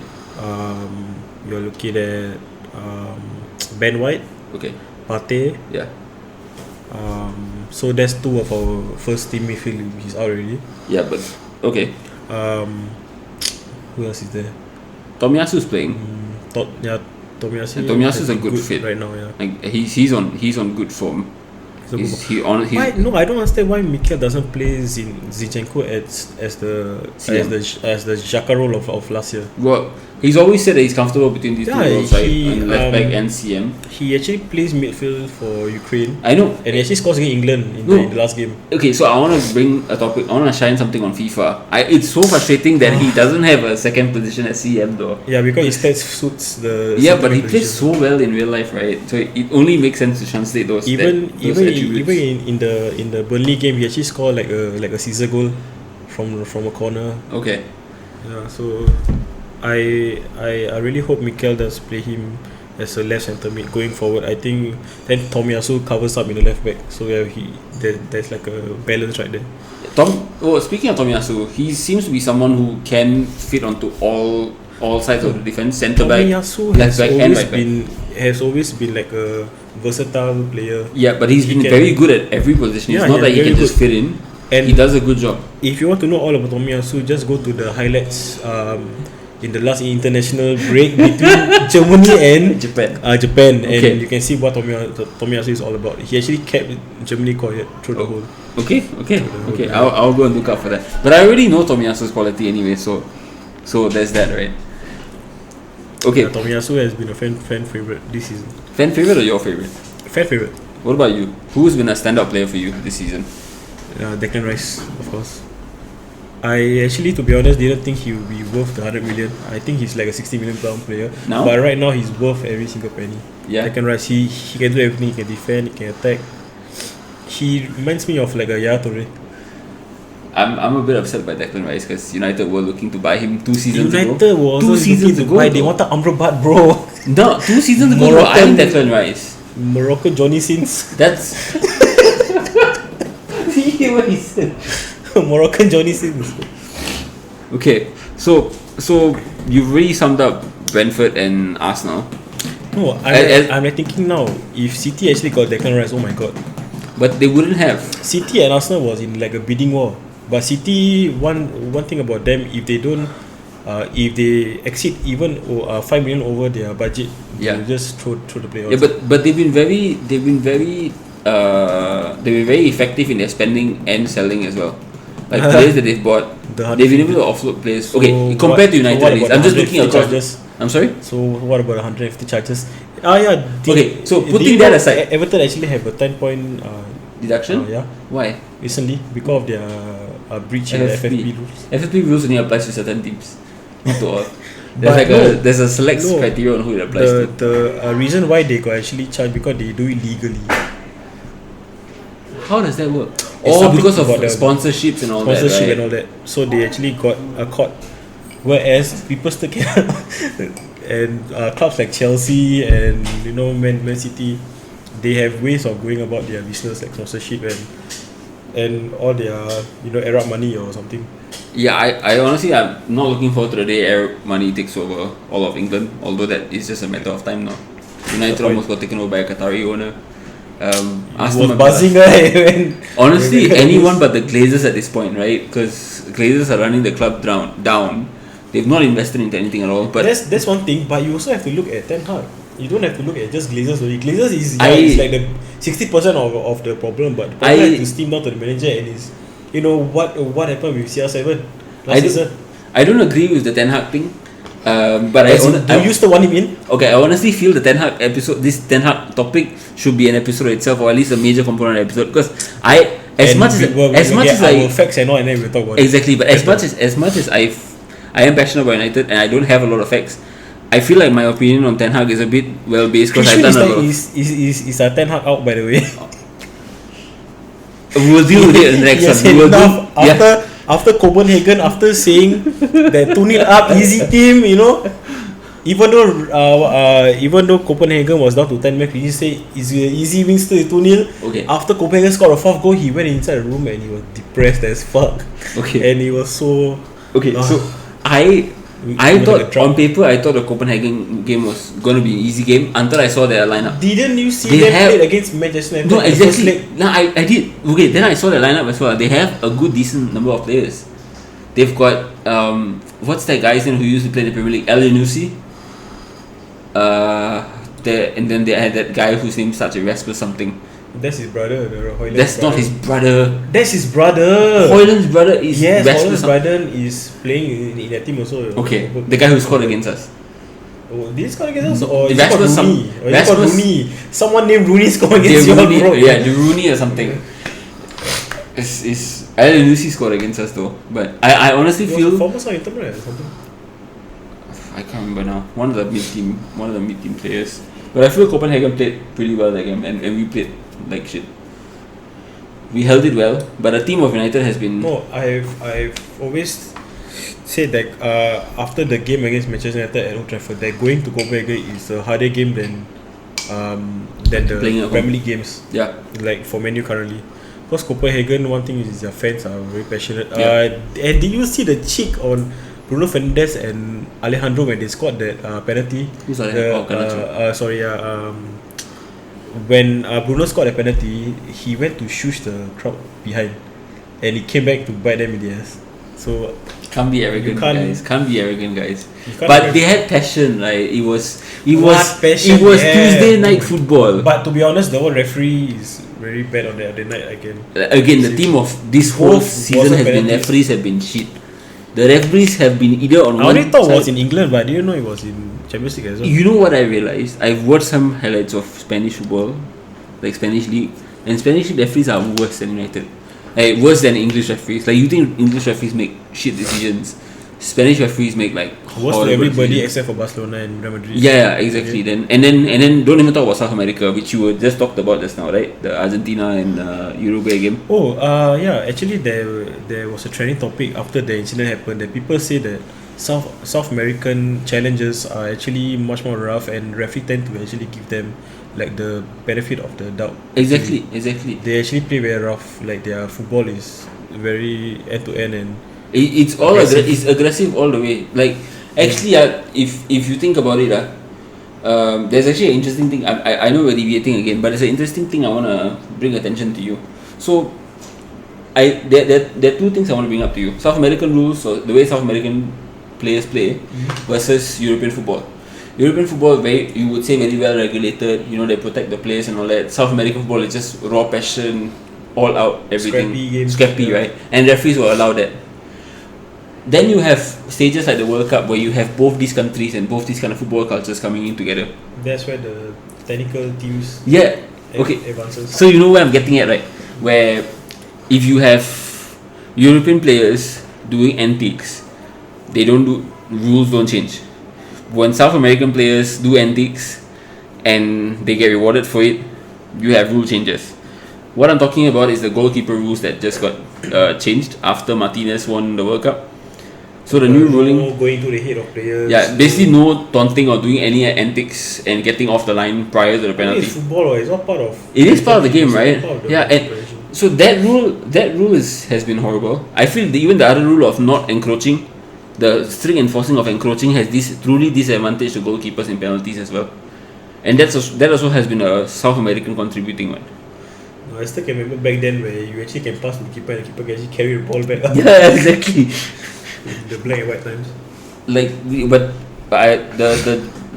You're looking at Ben White. Okay. Partey. Yeah. So that's 2 of our first team midfield. He's out already. Yeah, but okay. Who else is there? Tomiyasu's playing. Tomiyasu's a good fit right now. Yeah. Like he's on good form. I don't understand why Mikel doesn't play Zinchenko as the Xhaka role of last year. Well, He's always said that he's comfortable between these two roles, right? he, On left back and CM. He actually plays midfield for Ukraine. I know. And he actually scores against England in the last game. Okay, so I want to bring a topic. I want to shine something on FIFA. It's so frustrating that he doesn't have a second position as CM though. Yeah, because his stats suits the. Yeah, but he plays so well in real life, right? So it only makes sense to translate those. Even attributes. in the Burnley game, he actually scored like a scissor goal from a corner. Okay. Yeah, so I really hope Mikel does play him as a left centre mid going forward. I think then Tomiyasu covers up in the left back, so yeah, there's like a balance right there. Speaking of Tomiyasu, he seems to be someone who can fit onto all sides of the defense, centre back, left back, and right back. Has always been like a versatile player. Yeah, but he's been very good at every position. It's not that he can just fit in. And he does a good job. If you want to know all about Tomiyasu, just go to the highlights in the last international break between Germany and Japan, and you can see what Tomiyasu is all about. He actually kept Germany quiet through the whole. Okay. I'll go and look out for that. But I already know Tomiyasu's quality anyway, so there's that, right? Okay. Tomiyasu has been a fan favorite this season. Fan favorite or your favorite? Fan favorite. What about you? Who's been a standout player for you this season? Declan Rice, of course. I actually, to be honest, didn't think he would be worth the 100 million. I think he's like a 60 million pound player. Now? But right now, he's worth every single penny. Yeah. Declan Rice, he can do everything. He can defend, he can attack. He reminds me of like a Yaya Toure. I'm a bit upset by Declan Rice because United were looking to buy him 2 seasons ago. United was 2 seasons ago. They wanted Amrabat, bro. No, 2 seasons ago, bro. I'm Declan Rice. Moroccan Johnny Sins. That's. See what he said. Moroccan Johnny Sins. Okay, so you've really summed up Brentford and Arsenal. No, I'm thinking now, if City actually got Declan Rice, oh my god. But they wouldn't have. City and Arsenal was in like a bidding war. But City, one thing about them, if they don't, if they exceed even 5 million over their budget, they'll just throw the player. Yeah, but they've been very effective in their spending and selling as well. Like players that they've bought, they've been able to offload players. So compared to United, I'm just looking across. Charges? I'm sorry. So what about 150 charges? Yeah. So putting that aside, Everton actually have a 10-point deduction. Yeah. Why? Recently, because of their breach in the FFP rules. FFP rules only applies to certain teams, not to all. There's a select criteria on who it applies to. The reason why they got actually charged because they do it legally. How does that work? Because of sponsorships and all that. Sponsorship and all that. So they actually got a court. Whereas people still can, and clubs like Chelsea and Man City, they have ways of going about their business like sponsorship and all their Arab money or something. Yeah, I honestly I'm not looking forward to the day Arab money takes over all of England. Although that is just a matter of time now. United almost got taken over by a Qatari owner. Was buzzing when honestly anyone but the Glazers at this point, right? Because Glazers are running the club down. They've not invested into anything at all. But that's one thing. But you also have to look at Ten Hag. You don't have to look at just Glazers only. Glazers is like the 60% of the problem, but the problem is to steam down to the manager and is what happened with CR7 last season. I don't agree with the Ten Hag thing. But do you still want him in? Okay, I honestly feel the Ten Hag episode, this Ten Hag topic should be an episode itself, or at least a major component of the episode. Because as much as I facts and all, and then we'll talk about exactly. But as much as I am passionate about United and I don't have a lot of facts, I feel like my opinion on Ten Hag is a bit well based because I've done a lot. Is Ten Hag out, by the way? We'll deal with it in the next one. After Copenhagen, after saying that 2-0 up, easy team, even though Copenhagen was down to 10 men, he say it's easy wins to 2-0. Okay. After Copenhagen scored a 4th goal, he went inside the room and he was depressed as fuck. Okay. And he was so. Okay. So I thought on paper the Copenhagen game was gonna be an easy game until I saw their lineup. Didn't you see them play against Manchester United? No, exactly. No, I did. Okay, then I saw their lineup as well. They have a good decent number of players. They've got what's that guy's name who used to play in the Premier League? El Yunusi. And then they had that guy whose name starts with Rasper something. That's his brother. The Hoyland's That's brother. not his brother. That's his brother. Hoyland's brother is Yes, Rasmus. Hoyland's brother is playing in that team also. Okay, the guy who scored against us. Oh, did he score against us or is it Rasmus called Rooney? Or is it called Rasmus- Rooney? Someone named Rooney scored The against you, Rooney, bro. yeah, the Rooney or something. It's I don't know if he scored against us though, but I honestly He was feel a former Southampton right or something. I can't remember now. One of the mid team players. But I feel Copenhagen played pretty well that game, and we played like shit. We held it well, but the team of United has been. No, I've always said that after the game against Manchester United at Old Trafford, that going to Copenhagen is a harder game than the Playing at home. Premier League games. Yeah. Like for Man U currently. Because Copenhagen, one thing is their fans are very passionate. Yeah. And did you see the cheek on Bruno Fernandes and Alejandro when they scored that penalty? Who's Alejandro? When Bruno scored a penalty, he went to shush the crowd behind, and he came back to bite them in the ass. So Can't be arrogant, can't- guys. Can't be arrogant, guys. you can't But even- they had passion. Like it was passion, yeah. Tuesday night football. But to be honest, the whole referee is very bad on the other night again. Again, the team of this whole Both season wasn't has been penalties. referees have been shit. The referees have been either on I one only thought it was side. in England, but I didn't know it was in Champions League as well. You know what I realized? I've watched some highlights of Spanish football, like Spanish league, and Spanish league referees are worse than United. Like worse than English referees. Like you think English referees make shit decisions, Spanish referees make like Worse to horrible everybody decisions. except for Barcelona and Real Madrid. Yeah, exactly. And then don't even talk about South America, which you were just talked about just now, right? The Argentina and Uruguay game. Oh, yeah. Actually, there was a trending topic after the incident happened that people say that South American challenges are actually much more rough, and referee tend to actually give them like the benefit of the doubt. Exactly. They actually play very rough. Like their football is very end to end, and It's all Aggressive. it's aggressive all the way. Like actually, if you think about it, there's actually an interesting thing. I know we're deviating again, but there's an interesting thing I wanna bring attention to you. So, there are two things I want to bring up to you: South American rules, or the way South American players play, versus European football. European football, you would say very well regulated. You know, they protect the players and all that. South American football is just raw passion, all out, everything. Scrappy games, Scrappy, yeah. right? And referees will allow that. Then you have stages like the World Cup where you have both these countries and both these kind of football cultures coming in together. that's where the technical teams Yeah. Okay. advances. So you know where I'm getting at, right? Where if you have European players doing antics, rules don't change. When South American players do antics and they get rewarded for it, you have rule changes. What I'm talking about is the goalkeeper rules that just got changed after Martinez won the World Cup. So the new ruling, No going to the head of players. yeah, basically no taunting or doing any antics and getting off the line prior to the I mean, penalty. it's football, or it's all part of. It is part of the game, it's all right? part of the Yeah, and preparation. so that rule has been horrible. I feel even the other rule of not encroaching, the strict enforcing of encroaching has truly disadvantaged the goalkeepers in penalties as well. And that also has been a South American contributing one. No, I still can remember back then where you actually can pass to the keeper and the keeper can actually carry the ball back up. Yeah, exactly. In the black and white times.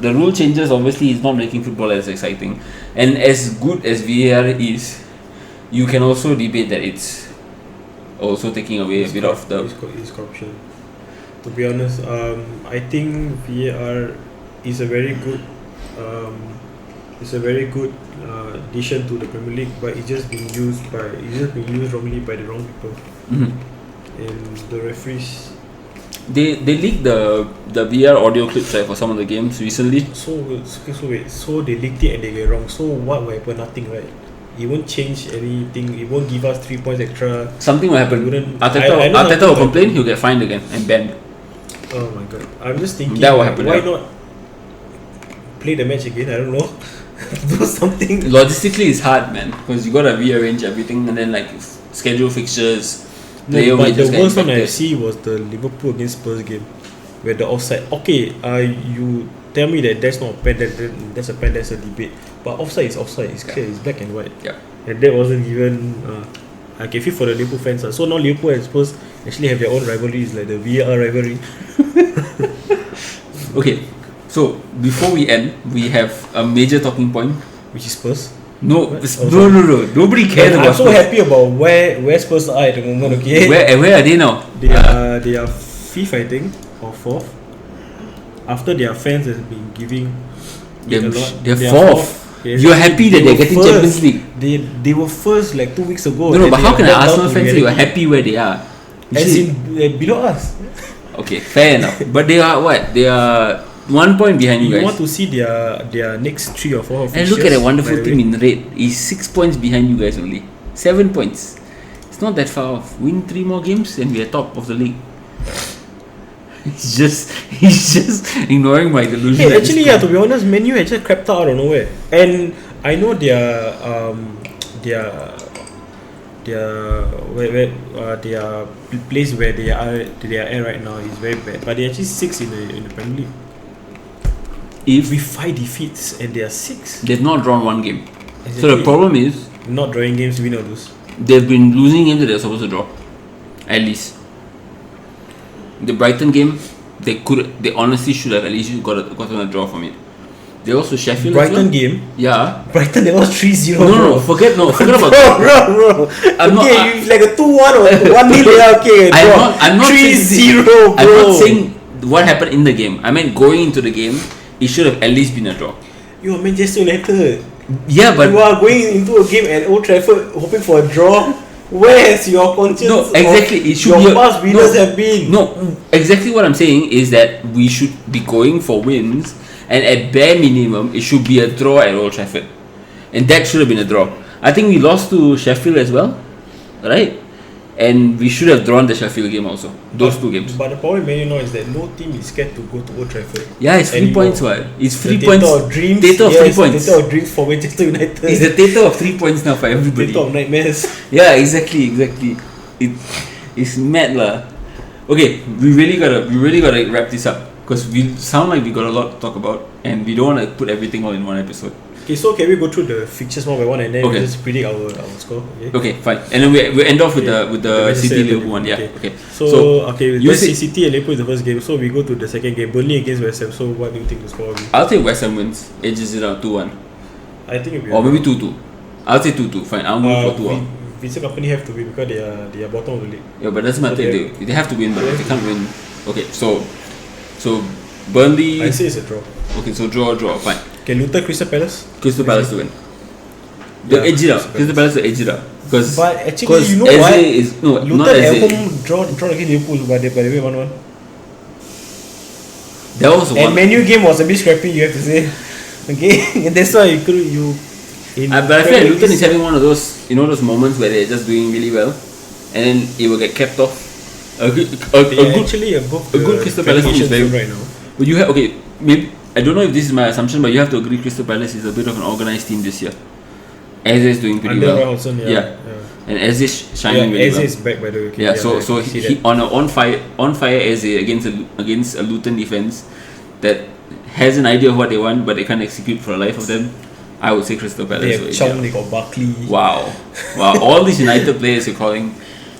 The rule changes obviously is not making football as exciting, and as good as VAR is, you can also debate that it's also taking away a bit of the. It's corruption. To be honest, I think VAR is a very good addition to the Premier League, but it's just being used wrongly by the wrong people. Mhm. And the referees. They leaked the VR audio clips, right, for some of the games recently. So they leaked it and they get wrong. So what will happen? Nothing, right? It won't change anything. It won't give us 3 points extra. Something will happen. It wouldn't- Arteta I know will something complain. will He'll get fined again and banned. Oh my god! I'm just thinking. That will happen, Why yeah. not play the match again? I don't know. Do something. Logistically, it's hard, man, because you gotta rearrange everything and then like schedule fixtures. No, player but the wages get worst one I impacted. see was the Liverpool against Spurs game, where the offside. Okay, you tell me that that's not a pen. That's a pen. That's a debate. But offside is offside. It's clear. It's black and white. Yeah. And that wasn't even. I can feel for the Liverpool fans. So now Liverpool and Spurs actually have their own rivalries, like the VAR rivalry. Okay, so before we end, we have a major talking point. Which is Spurs. No, What? no. Nobody cares I'm about so Spurs. happy about where Spurs are at the moment. Okay. Where are they now? They are fifth, I think, or fourth. After their fans has been giving it a lot. They're They are fourth. Yes, You're actually, happy that they're were getting first. Champions League. They were first like 2 weeks ago. No, Then but they how can an went down Arsenal to fan say you're reality. happy where they are? You As see- in below us. okay, fair enough. But they are what? They are 1 point behind you You guys. want to see their next 3 or 4 And look at that fixtures, wonderful by the team way. in red. He's 6 points behind you guys only. 7 points. It's not that far off. Win 3 more games and we are top of the league. He's just ignoring my delusion. Hey, actually, yeah. To be honest, Menu actually crept out of nowhere, and I know their their place where they are at right now is very bad, but they actually 6 in the Premier League. If With 5 defeats and they are 6. they've not drawn one game. So Exactly. the problem is Not drawing games, win or lose. they've been losing games that they're supposed to draw. At least. The Brighton game, they honestly should have at least gotten a draw from it. They also Sheffield as Brighton well. game. Yeah. Brighton they lost 3-0. No, forget about bro. I'm not- Okay, it's like a 2-1 or 1-0. Yeah, okay, I'm not 3-0, bro. I'm not saying what happened in the game. I meant going into the game, it should have at least been a draw. You are Manchester United. Yeah, but You are going into a game at Old Trafford hoping for a draw. Where has your conscience? no, exactly. It should your be past winners have been. No, exactly what I'm saying is that we should be going for wins, and at bare minimum, it should be a draw at Old Trafford, and that should have been a draw. I think we lost to Sheffield as well, right? And we should have drawn the Sheffield game also. Those 2 games. But the problem with Man U now is that no team is scared to go to Old Trafford. Yeah, it's 3 anymore. points. What? It's 3 The points. Theatre of dreams. Theatre of 3 points. Theatre of dreams for Manchester United. It's the theatre of 3 points now for everybody. Theatre of nightmares. Yeah, exactly. It's mad lah. Okay, we really gotta wrap this up because we sound like we got a lot to talk about and we don't want to put everything all in one episode. Okay, so can we go through the fixtures one by one and then Okay. we just predict our score? Okay. Okay, fine. And then we end off with the Manchester City United. Liverpool one. Yeah. Okay. So okay, you let's say- see City and Liverpool is the first game. So we go to the second game, Burnley against West Ham. So what do you think the score will be? I'll take West Ham wins. Edges it out 2-1 I think it'll be or maybe 2-2. I'll say 2-2. Fine. I'll move for 2-1. Vincent Company have to win because they are bottom of the league. Yeah, but doesn't matter. Okay. They have to win, but if they can't win. Okay, so Burnley. I say it's a draw. Okay, so draw. Fine. Okay, Luton Crystal Palace. Crystal Palace to win. They'll Yeah, edge it out. Crystal Crystal Palace will edge it out. Because But actually, you know Eze what? is no, not Luton at Eze. home draw against Liverpool by the way 1-1. That was And one. menu game was a bit scrappy, you have to say. Okay, and that's why you could you. But I feel like Luton is having one of those, those moments where they're just doing really well, and then it will get capped off. A good actually above a good Crystal Palace team is very right now. But you have maybe I don't know if this is my assumption, but you have to agree Crystal Palace is a bit of an organised team this year. Eze is doing pretty Under well. Hodgson, Yeah. And Eze is shining really Eze well. is back by the way. Okay, Yeah, so I see he that. on fire Eze against a Luton defense that has an idea of what they want, but they can't execute for the life of them. I would say Crystal Palace. They will have edge Chong, out. they got Barkley. Wow. All these United players you're calling.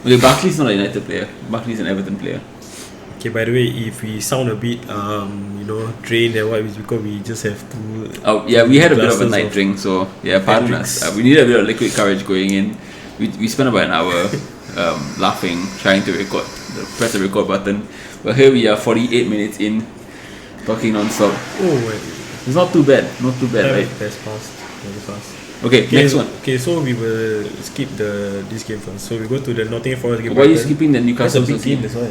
Okay, Barkley's not a United player. Barkley's an Everton player. Okay, by the way, if we sound a bit drained and what, it's because we just have to. Oh yeah, we had a bit of a glasses night of drink, so yeah, pardon Hendrix. us. We needed a bit of liquid courage going in. We spent about an hour laughing, trying to press the record button. But here we are, 48 minutes in, talking non-stop. Oh, wait. It's not too bad, right? That's fast. Very fast. Okay, next one. Okay, so we will skip this game first. So we go to the Nottingham Forest game. Why are you Brighton. skipping the That's Newcastle a big City? game, that's why.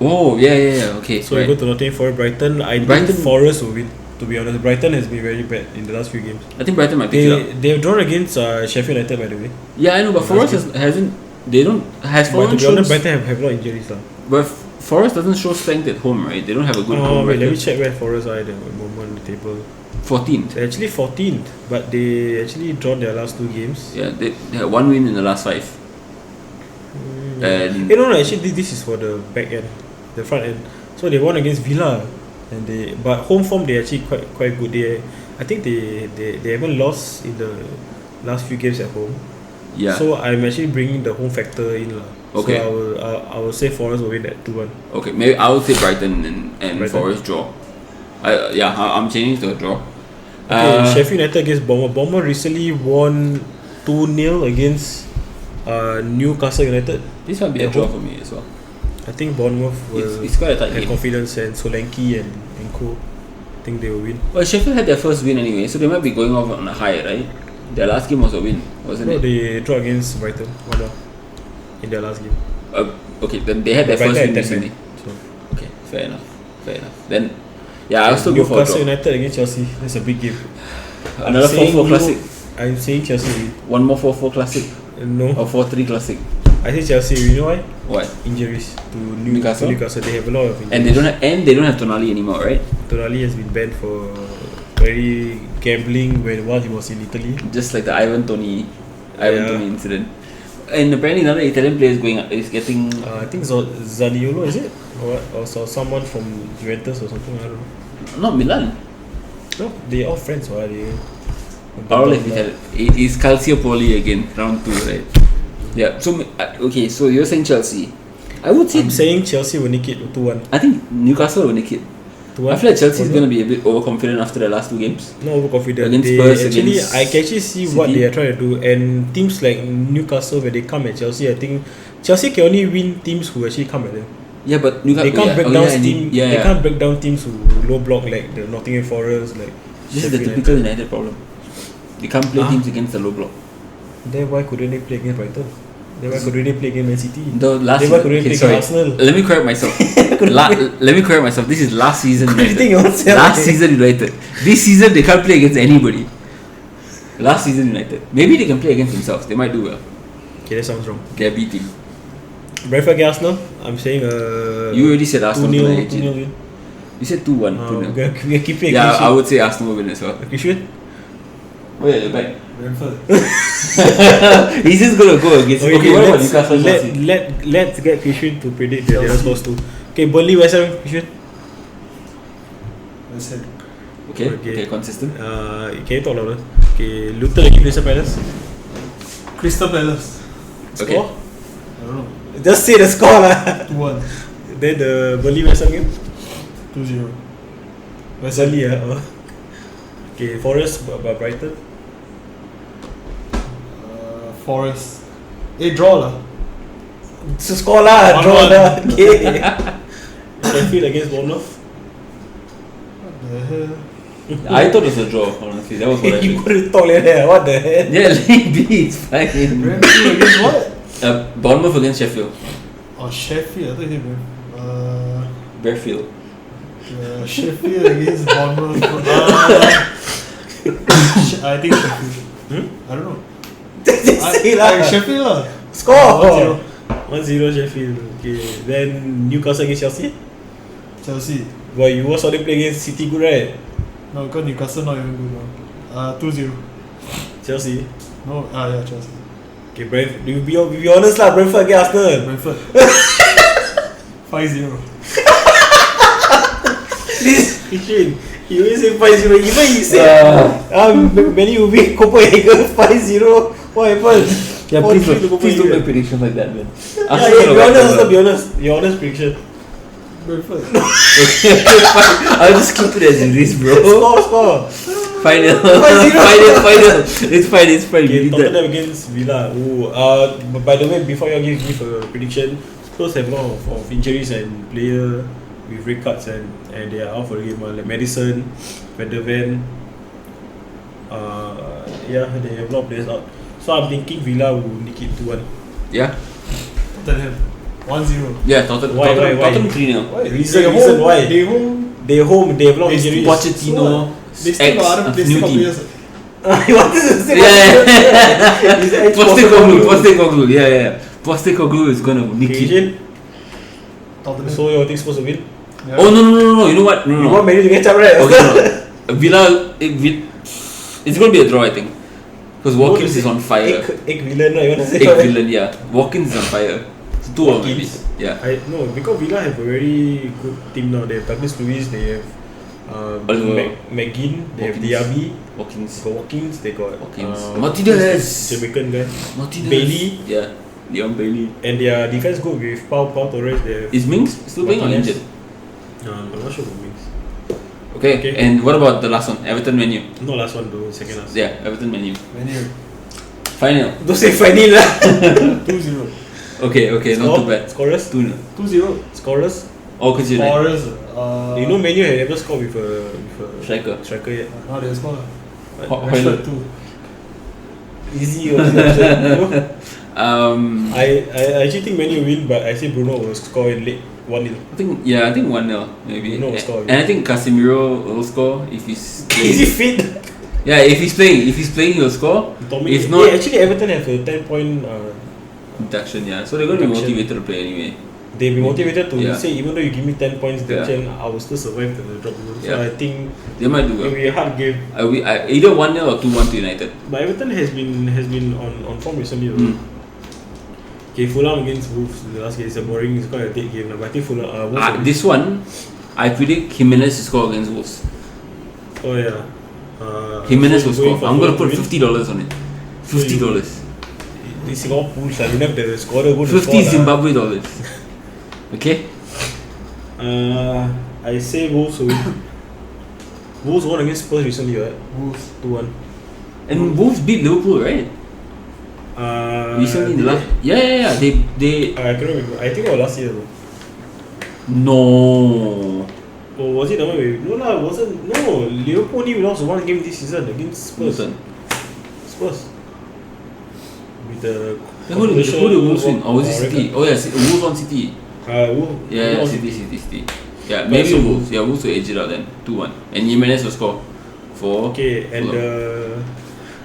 Oh, yeah. Okay, So right. we go to Nottingham Forest, Brighton. I Brighton- think Forest will win. To be honest, Brighton has been very bad in the last few games. I think Brighton might pick it up. They've drawn against Sheffield United, by the way. Yeah, I know, but Forest hasn't. They don't. Has But to Forest be shown? honest, Brighton have a lot of injuries now. But Forest doesn't show strength at home, right? They don't have a good home Wait, let me record. check where Forest are at the moment on the table. 14th. They're actually 14th, but they actually drawn their last 2 games. Yeah, they had 1 win in the last 5. And No, actually this is for the back end, the front end. So they won against Villa, but home form they actually quite good. I think they haven't lost in the last few games at home. yeah. So I'm actually bringing the home factor in lah. Okay. So I will say Forest will win that 2-1. Okay, maybe I would say Brighton and Brighton. Forest draw. I'm changing to a draw. Okay, Sheffield United against Bournemouth. Bournemouth recently won 2-0 against Newcastle United. This might be a draw for me as well. I think Bournemouth will It's quite a tight have game. confidence, and Solanke and co. I think they will win. Well, Sheffield had their first win anyway, so they might be going off on a high, right? Their last game was a win, wasn't No, it? they draw against Brighton 1-0 in their last game. Okay, then they had their Brighton first win had 10 recently. men, so. Okay, fair enough. Then, yeah, I'll still go for a Newcastle draw. United against Chelsea. That's a big game. Another 4-4 classic. I'm saying Chelsea win. One more 4-4 classic No, or 4-3 classic. I think Chelsea. You know why? What? Injuries to Newcastle? Newcastle. They have a lot of injuries. And they don't have Tonali anymore, right? Tonali has been banned for very gambling while he was in Italy. Just like the Ivan Toney incident. And apparently another Italian player is getting. I think Zaniolo, is it? Or what? Or someone from Juventus or something. I don't know. Not Milan. No, they all friends. Why they? All of Italy. It's Calciopoli again, round 2, right? Yeah. So okay. So you're saying Chelsea? I would say. I'm saying Chelsea will nick it 2-1. I think Newcastle will nick it. 2-1. I feel like Chelsea is going to be a bit overconfident after the last 2 games. Not overconfident. Against They Spurs, actually, against I can actually see what City. they are trying to do. And teams like Newcastle, when they come at Chelsea, I think Chelsea can only win teams who actually come at them. Yeah, but Newcastle. They can't break down teams. Yeah, They can't break down teams who low block like the Nottingham Forest, like. This is the Sheffield typical United problem. They can't play teams against the low block. Then why couldn't they play against Brighton? Then why couldn't they play against Man City? The last Then why couldn't they play sorry. against Arsenal? Let me correct myself. Let me correct myself. This is last season. Everything United. yourself. Last season United. This season they can't play against anybody. Last season United. Maybe they can play against themselves. They might do well. Okay, that sounds wrong. They're B team. Brentford against Arsenal. I'm saying You already said Arsenal. 2-0 win. You said 2-1. 2-0. We're keeping a Yeah, clean I would say Arsenal will win as well. sheet. You should. Oh yeah, you're back. Brentford. He's just gonna go against. Okay, what about Newcastle? Let's get Christian to predict the other scores too. Okay, Burnley West Ham, Christian. West Ham. Okay, consistent. Can you talk louder? Okay, Luton against Crystal Palace. Crystal Palace. Okay. Score? I don't know. Just say the score lah. 2-1. Then the Burnley West Ham game. 2-0. West Ham. Burnley Okay, Forest Brighton. Forest. Draw lah. So score lah, draw 1-1. lah. Okay. Sheffield against Bournemouth. What the hell? I thought it was a draw. Honestly, that was what I You heard. couldn't talk like that. What the hell? Yeah, league B, it's fine. Brentford against what? Bournemouth against Sheffield. Oh, Sheffield. I thought you said Bearfield. Sheffield against Bournemouth. I think Sheffield. I don't know. Say lah. Sheffield lah. Score. 1-0 Sheffield. Okay. Then Newcastle against Chelsea. Chelsea. Boy, you watch how they play against City good, right? No, because Newcastle not even good now. 2-0. Chelsea. No, yeah, Chelsea. Okay, Brentford. You be honest lah. Brentford against Arsenal. Brentford. 5-0. Please, Christian. He always say 5-0. Even he said Man U win Copenhagen 5-0. What happened? Yeah, 4-3 to please don't Copenhagen. make predictions like that, man. Yeah, be honest. Your honest prediction. Brentford. Okay, fine. I'll just keep it as it is, bro. Score. Final. 5-0. Final. It's fine. Okay, We did that. Tottenham against Villa. By the way, before you give a prediction, Spurs have a lot of injuries and player with red cards and they are out for the game. Like Madison, Van der Ven. They have a lot of players out. So I'm thinking Villa will nick it 2-1. Yeah. Tottenham. 1-0. Yeah, Tottenham. Why? Tottenham 3-0. Why? Reason why? They home. They home. They have a lot of They injuries. Pochettino. They still got other new team. players. You wanted to say Yeah. Postecoglou. Yeah. Postecoglou is gonna nick it. Asian. Tottenham. So your thing's supposed to win. Yeah. Oh no! You know what? You No. want Man U to catch up, right? Okay, no. Villa. It's gonna be a draw, I think. Because Watkins is on fire. Egg villain, no? You want to say? Egg villain, yeah. Watkins is on fire. So 2 of maybe. Watkins. Yeah. No, because Villa have a very good team now. They have Douglas Luiz, they have McGinn, they have Watkins. Diaby, Watkins. they got Watkins, they got Martinez. Jamaican guy, Martinez. Bailey, Yeah. Leon Bailey. and their defense good with Pau Torres. They have Is Mings still playing or Martinez. injured? No, I'm not sure about Mings. Okay, Okay. And what about the last one? Everton menu. No last one though, second last. Yeah, Everton menu. Menu. Final. Don't say final lah. 2-0. Okay, not too bad. Scorers? 2-0. 2-0. Scorers? Oh, because you like Scorers. You know Manu had never scored with a striker. yet. Now they score. Hoyland. Rashford 2. Easy or option. I actually think Manu will win, but I say Bruno will score in late 1-0. I think 1-0 maybe. Bruno will score. And I think Casemiro will score if he's playing. Is he fit? Yeah, if he's playing he'll score. If not, actually Everton have a 10-point deduction, yeah. So they're going to be deduction. motivated to play anyway. They'll be motivated to Yeah. say, even though you give me 10 points deduction, I will still survive the drop goal. So Yeah. I think They might do it well. will be a hard game. Either 1-0 or 2-1 to United. But Everton has been on form recently. Okay, Fulham against Wolves. The last game is a boring, it's quite a dead game. But I think Fulham. Wolves This one, I predict Jimenez to score against Wolves. Oh yeah. Jimenez so will going score. for I'm going to put Fulham $50 on it. $50. This Singapore pools, I don't have the scorer go to 50 score, Zimbabwe dollars. Okay? I say Wolves will win. Wolves won against Spurs recently, right? Wolves. 2-1. And Wolves beat Liverpool, right? Recently in the last. Yeah. They. I can't remember. I think it was last year though. No. Or was it the one where? No lah, wasn't. No, Liverpool only lost one game this season against Spurs. Listen. Spurs. With the. Who did Wolves win? Or was it City? Oh yeah, Wolves on City. Wolves. Yeah, City. Yeah, maybe so Wolves. Yeah, Wolves will edge it out then. 2-1. And Jimenez will score for. Okay, and Fulham.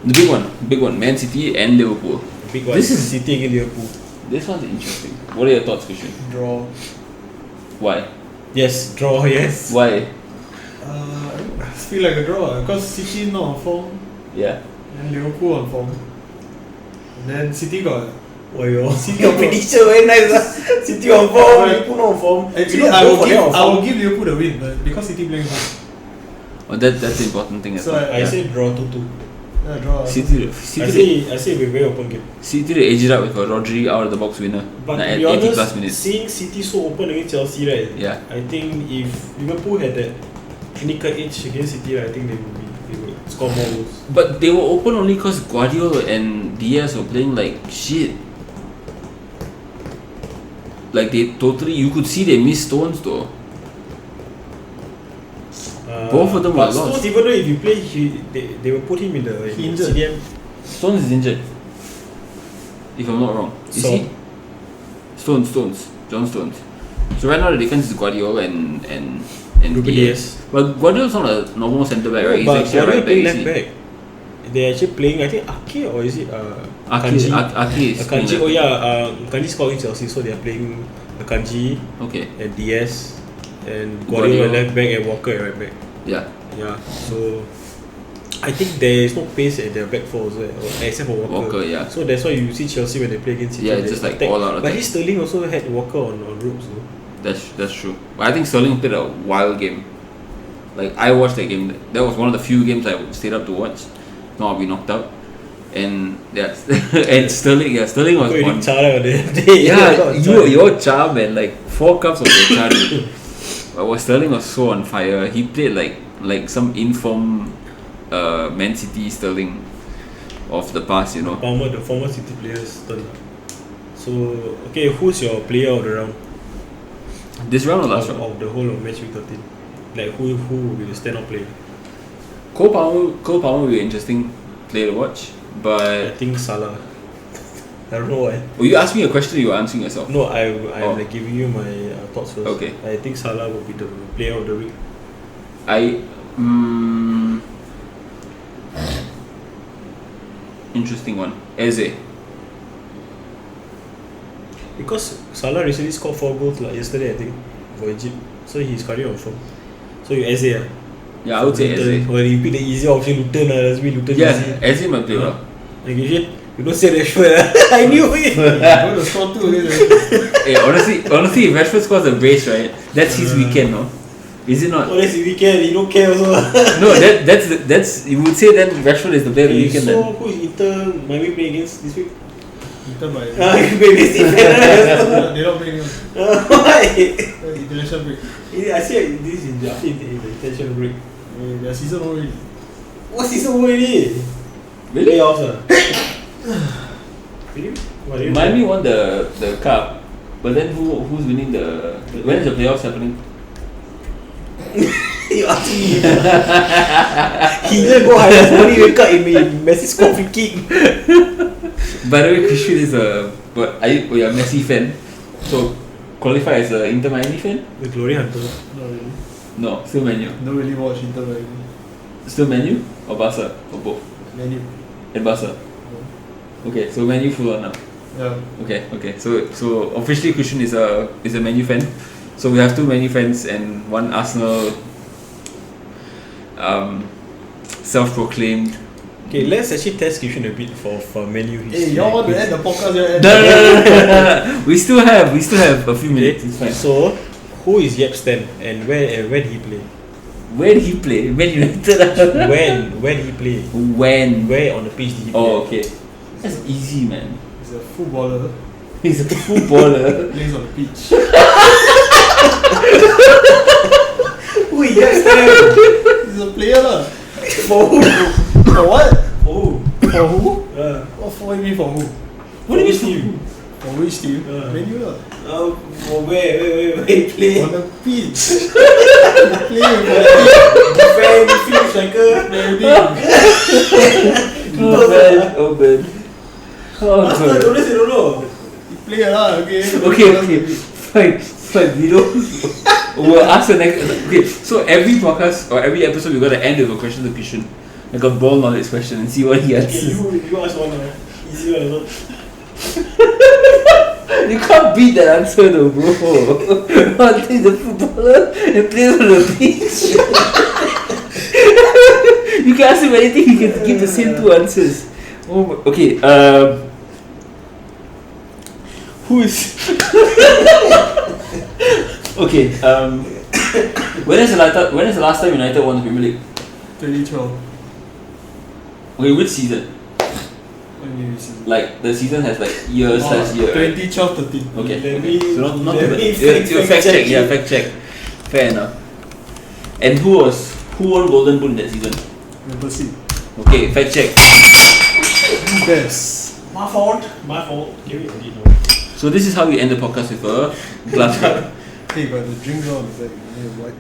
The big one, Man City and Liverpool. big one. This is City against Liverpool. This one's interesting. What are your thoughts, Christian? Draw. Why? Yes, draw. Yes. Why? I feel like a draw because City not on form Yeah. and Liverpool on form. And then City got. Oh yo, City your got- prediction very nice. City on form, Liverpool not on form. Actually, You know, I both will of them on form. give Liverpool the win, but because City playing hard. Oh, that's the important thing as So well. I say draw 2-2. Yeah, draw. City I say we're very open game. City to edge it out with a Rodri out of the box winner. But at to be 80 plus honest, minutes. seeing City so open against Chelsea, right? Yeah. I think if Liverpool had that clinical edge against City, I think they would score more goals. But they were open only because Guardiola and Diaz were playing like shit. Like they totally, you could see they missed Stones though. Both of them but were Stones, lost. even though if you play, they will put him in the He injured. CDM. Stones is injured. If I'm not wrong. Is So- he? Stones. John Stones. So right now the defense is Guardiola and Ruben Diaz. Diaz. But Guardiola's not a normal centre back, right? He's But actually a Guardiola right playing back. left back. They're actually playing, I think, Ake or is it Aki Akanji? is playing Akanji, left oh back. yeah, Akanji scored against Chelsea, so they're playing Akanji Okay. and Diaz and Guardiola Guardiola. left back and Walker at right back. Yeah. Yeah, so I think there is no pace at their back four also, except for Walker. Yeah. So that's why you see Chelsea when they play against City. Yeah, they it's just like attack. all out But attack. his Sterling also had Walker on ropes. So. That's true. But I think Sterling played a wild game. Like I watched that game. That was one of the few games I stayed up to watch. No, I'll be knocked out. And yeah, and Sterling was Quite on. Chara on the day. Yeah, your charm man, like 4 cups of your charm. But Sterling was so on fire. He played like some informed Man City Sterling of the past, you know. The former City players turn. So okay, who's your player of the round? This round or last of, round? of the whole of match week 13? Like who will be the stand-up player? Cole Palmer will be an interesting player to watch. I But think Salah. I don't know why. you asked me a question, you were answering yourself. No, I'm Oh. like giving you my thoughts first. Okay. I think Salah will be the player of the week. Interesting one. Eze. Because Salah recently scored 4 goals like yesterday, I think, for Egypt. So he's carrying on form. So you Eze, ah? Yeah, I would say Eze. Well, you pick the easy option, Luton. Let's be Luton. Yeah, easy. Eze might play well. Like you don't say Rashford. I knew it. Going to score 2 against. Hey, honestly, if Rashford scores a brace, right? That's his weekend, no? Is it not? Oh, that's the weekend. You don't care also. No, that's you would say then Rashford is the player of the weekend So then. who is Inter Miami playing against this week? Inter by. You play against defender. They don't play him. Why? International break. I see this is after the international break. Their season already. What season already? Really? Playoffs Really? Miami won the cup, but then who's winning the? When is the playoffs happening? You ask me. He just go highlights money wake up in me. Messi score free kick. By the way, Christian is a Messi fan, so qualify as a Inter Miami fan? The Glory Hunter. Not really. No, still Manu. Don't really watch Inter Miami. Still Manu or Barca or both? Menu. And Barca. Okay, so Manu full on now. Yeah. Okay. So officially Christian is a Manu fan. So we have two Manu fans and one Arsenal self-proclaimed. Okay, let's actually test Christian a bit for menu. Hey, y'all want to end the podcast? No. We still have a few minutes. It's fine. So, who is Yep Stan and where did he play? Where did he play? Man United. Where did he play? When? Where on the pitch did he play? Oh, okay. That's easy, man. He's a footballer. He's a footballer. Plays on the pitch. Who is Yep Stan? He's a player lah. For who? For what? For who? For who? What What do you mean for who? What do you mean? For which team? Menu lah. For where he play? On the pitch. Play on the pitch. Defend, midfield, striker. Oh man. Oh god. Don't know. He play lah, okay. Okay. Fine. We don't. We'll ask the next. Okay, so every podcast or every episode, we're gonna end with a question to Christian, like a ball knowledge question, and see what he answers. You ask one, easy one. You can't beat that answer though, bro. One is a footballer and plays on the pitch. You can ask him anything, he can give the same two answers. Oh my, okay, who is okay, when is the last time United won the Premier League? 2012. Okay, which season? When did we see? Like the season has like years slash year, right? 2012-13. Okay. So not let too me bad. You fact check. you. Yeah, fact check. Fair enough. And who won Golden Boot in that season? Number C. Okay, fact check. Best. My fault. Give it a So this is how we end the podcast with a glass cup. Hey, but the drink on is like, you know, what?